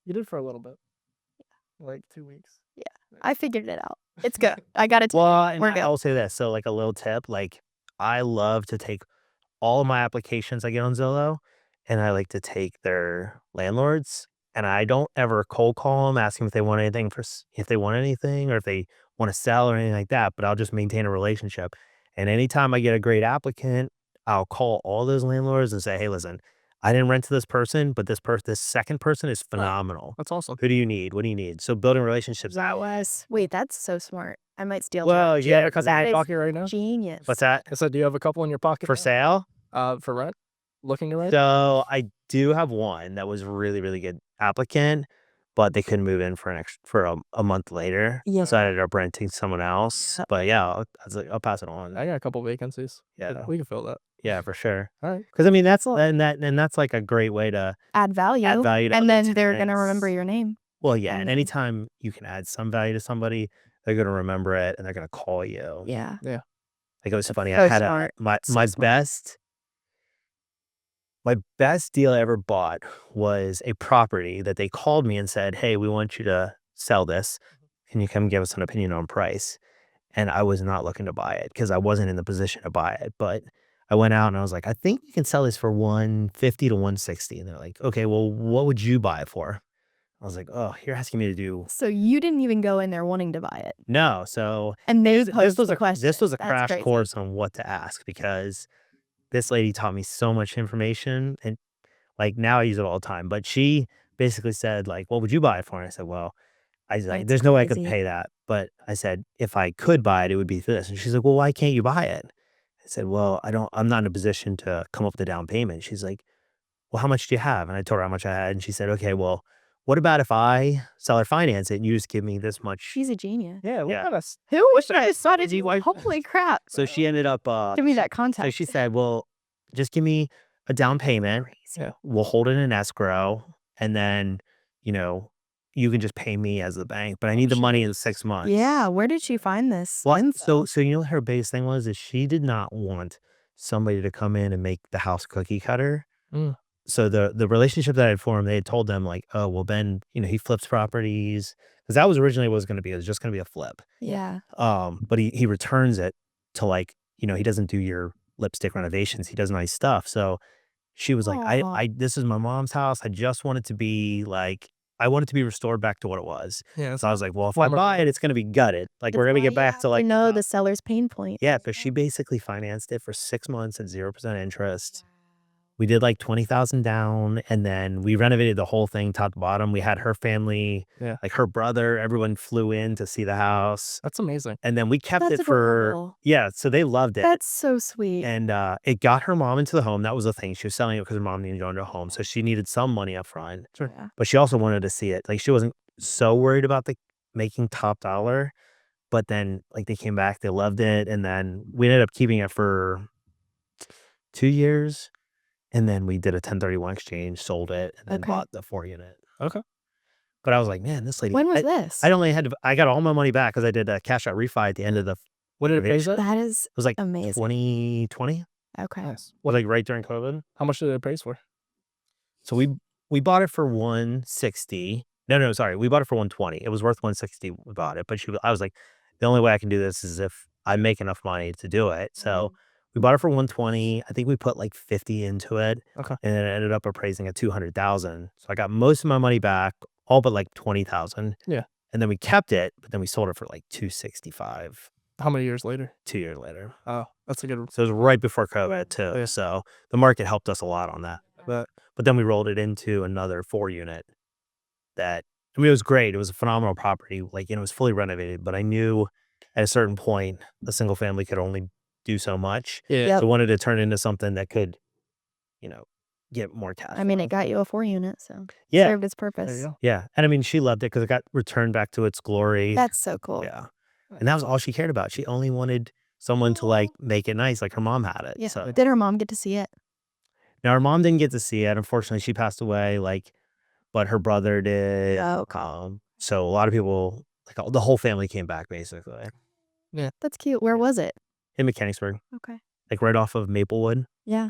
You did for a little bit. Like 2 weeks. I figured it out. It's good. I got it. Well, and We're good. I'll say this. So, like a little tip, like I love to take all of my applications I get on Zillow, and I like to take their landlords, and I don't ever cold call them, ask them if they want anything if they want anything or if they want to sell or anything like that. But I'll just maintain a relationship. And anytime I get a great applicant, I'll call all those landlords and say, "Hey, listen, I didn't rent to this person, but this second person is phenomenal. That's awesome. Who do you need? What do you need?" So building relationships. Wait, that's so smart. I might steal Well, that. yeah, because that I'm is talking right now. Genius. What's that? I said, do you have a couple in your pocket For now? sale? For rent? Looking to rent? So I do have one that was really, really good applicant, but they couldn't move in for a month later. Yeah. So I ended up renting someone else. Yeah. But yeah, I'll pass it on. I got a couple vacancies. Yeah. We can fill that. Yeah, for sure. All right. Because I mean that's like a great way to Add value. add value to And other then they're going to tenants. remember your name. Well, yeah, and and- anytime you can add some value to somebody, they're gonna remember it and they're gonna call you. Yeah. Like it was funny. So I had smart. my So smart. best deal I ever bought was a property that they called me and said, "Hey, we want you to sell this. Can you come give us an opinion on price?" And I was not looking to buy it because I wasn't in the position to buy it. But I went out and I was like, "I think you can sell this for 150 to 160." And they're like, "Okay, well, what would you buy it for?" I was like, "Oh, you're asking me to do." So you didn't even go in there wanting to buy it. No, so And they this posed was the a question. this was a That's crash crazy. course on what to ask because this lady taught me so much information, and like now I use it all the time. But she basically said, like, "What would you buy it for?" And I said, "Well, That's there's no way I could crazy. pay that." But I said, "If I could buy it, it would be for this." And she's like, "Well, why can't you buy it?" I said, "Well, I'm not in a position to come up with a down payment." She's like, "Well, how much do you have?" And I told her how much I had, and she said, "Okay, well, what about if I seller finance it and you just give me this much?" She's a genius. Yeah. What Yeah. kind of Who was that strategy? Holy crap. So she ended up Give me that so context. she said, "Well, just give me a down payment. Yeah. We'll hold it in escrow, and then, you can just pay me as the bank, but I need the money in 6 months." Yeah. Where did she find this? Well, and so what her biggest thing was is she did not want somebody to come in and make the house cookie cutter. Mm. So the relationship that I had formed, they had told them like, "Oh, well, Ben, he flips properties," because that was originally what it was going to be. It was just going to be a flip. Yeah. But he returns it to like, he doesn't do your lipstick renovations. He does nice stuff. So she was like, Aw. I this is my mom's house. I just want it to be like, I want it to be restored back to what it was. Yeah. So I was like, well, if I buy it, it's going to be gutted. Like we're going to get back to like, the seller's pain point. yeah, but she basically financed it for 6 months at 0% interest. We did like 20,000 down, and then we renovated the whole thing top to bottom. We had her family, Yeah. like her brother, everyone flew in to see the house. That's amazing. And then we kept That's it for, adorable. yeah, so they loved it. That's so sweet. And it got her mom into the home. That was the thing. She was selling it because her mom needed to own her home. So she needed some money up front. Sure. Yeah. But she also wanted to see it. Like she wasn't so worried about the making top dollar. But then like they came back, they loved it. And then we ended up keeping it for 2 years. And then we did a 1031 exchange, sold it, and then Okay. bought the 4-unit. Okay. But I was like, man, this lady. When was this? I got all my money back because I did a cash out refi at the end of the. What did it pay renovation. at? That is It was like amazing. 2020. Okay. Nice. Well, like right during COVID. How much did it appraise for? So we bought it for 160. No, sorry. We bought it for 120. It was worth 160. We bought it, but I was like, the only way I can do this is if I make enough money to do it. So we bought it for 120. I think we put like 50 into it. Okay. And then it ended up appraising at 200,000. So I got most of my money back, all but like 20,000. Yeah. And then we kept it, but then we sold it for like 265 How many years later? 2 years later. Oh, that's a good. So it was right before COVID too. Yeah. So the market helped us a lot on that. But But then we rolled it into another 4-unit that, I mean, it was great. It was a phenomenal property. Like, it was fully renovated, but I knew at a certain point, a single family could only do so much. yeah. Yep. So I wanted to turn into something that could, get more cash. I mean, flow. it got you a 4-unit, so Yeah. served its There you purpose. go. Yeah. And I mean, she loved it because it got returned back to its glory. That's so cool. Yeah. And that was all she cared about. She only wanted someone to like make it nice, like her mom had it. Yeah. So Did her mom get to see it? now her mom didn't get to see it. Unfortunately, she passed away. But her brother did. Oh, okay. So a lot of people, like the whole family, came back basically That's cute. Where was it? in Mechanicsburg, Okay. like right off of Maplewood. Yeah.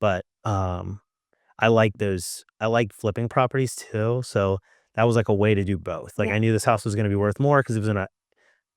But I like flipping properties too. So that was like a way to do both. Like Yeah. I knew this house was going to be worth more because it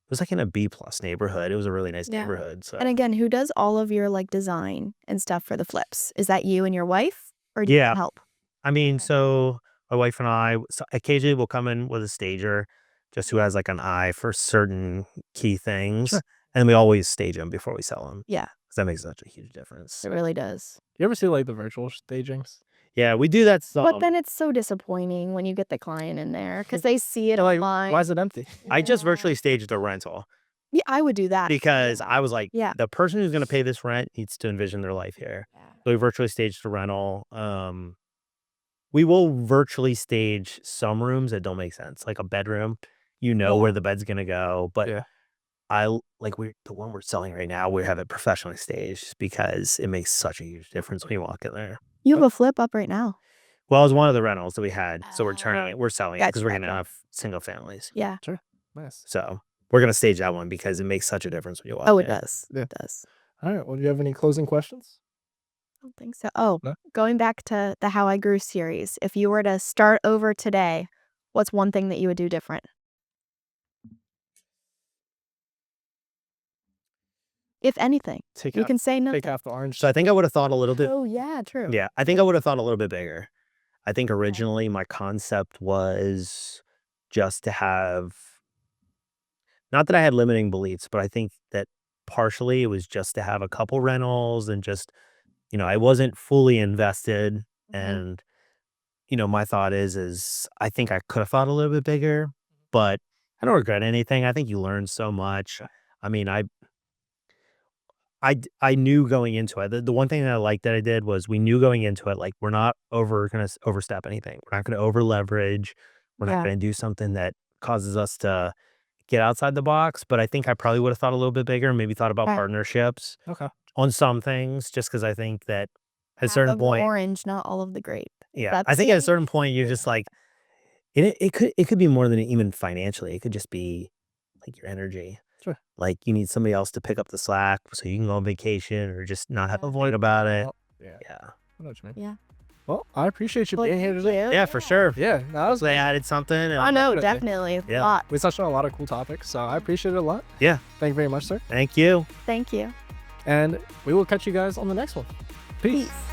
was like in a B+ neighborhood. It was a really nice Yeah. neighborhood. So And again, who does all of your like design and stuff for the flips? Is that you and your wife, or do you Yeah. help? I mean, so my wife and I occasionally will come in with a stager, just who has like an eye for certain key things, Sure. and we always stage them before we sell them. Yeah. Because that makes such a huge difference. It really does. You ever see like the virtual stagings? Yeah, we do that some. But then it's so disappointing when you get the client in there because they see it Like, online. why is it empty? I just Yeah. virtually staged a rental Yeah, I would do that. because I was like, Yeah. the person who's going to pay this rent needs to envision their life here. Yeah. So we virtually staged a rental. We will virtually stage some rooms that don't make sense, like a bedroom. Where the bed's gonna go, but Yeah. the one we're selling right now, we have it professionally staged because it makes such a huge difference when you walk in there. You have a flip up right now. Well, it was one of the rentals that we had, so we're Oh. we're selling it because Gotcha, we're gonna gotcha. have single families. Yeah. Nice. So we're gonna stage that one because it makes such a difference when you walk Oh, it in. does. Yeah. It does. All right. Well, do you have any closing questions? I don't think so. Oh, No? going back to the How I Grew series, if you were to start over today, what's one thing that you would do different? If anything, Take you out, can say no. take half the orange. So I think I would have thought a little bit. Oh, yeah, true. Yeah, I think I would have thought a little bit bigger. I think originally my concept was just to have, not that I had limiting beliefs, but I think that partially it was just to have a couple rentals and just, I wasn't fully invested. Mhm. And, my thought is I think I could have thought a little bit bigger, but I don't regret anything. I think you learn so much. I mean, I knew going into it. The one thing that I liked that I did was we knew going into it, like, we're not gonna overstep anything. We're not gonna over leverage. We're not Yeah. gonna do something that causes us to get outside the box. But I think I probably would have thought a little bit bigger, maybe thought about Okay. partnerships Okay. on some things, just because I think that at a Half certain of the point, orange, not all of the grape. yeah, That's I think at a it. certain point you're just like, it could be more than even financially. It could just be like your energy. Sure. Like you need somebody else to pick up the slack so you can go on vacation or just not have to Yeah. worry about it. Well, yeah. Yeah. I know what you mean. Yeah. Well, I appreciate you Well, being here thank today. you. Yeah, for sure. Yeah. No, that was They added something. And I know, Definitely. definitely. Yeah. A lot. We touched on a lot of cool topics, so I appreciate it a lot. Yeah. Thank you very much, sir. Thank you. Thank you. And we will catch you guys on the next one. Peace. Peace.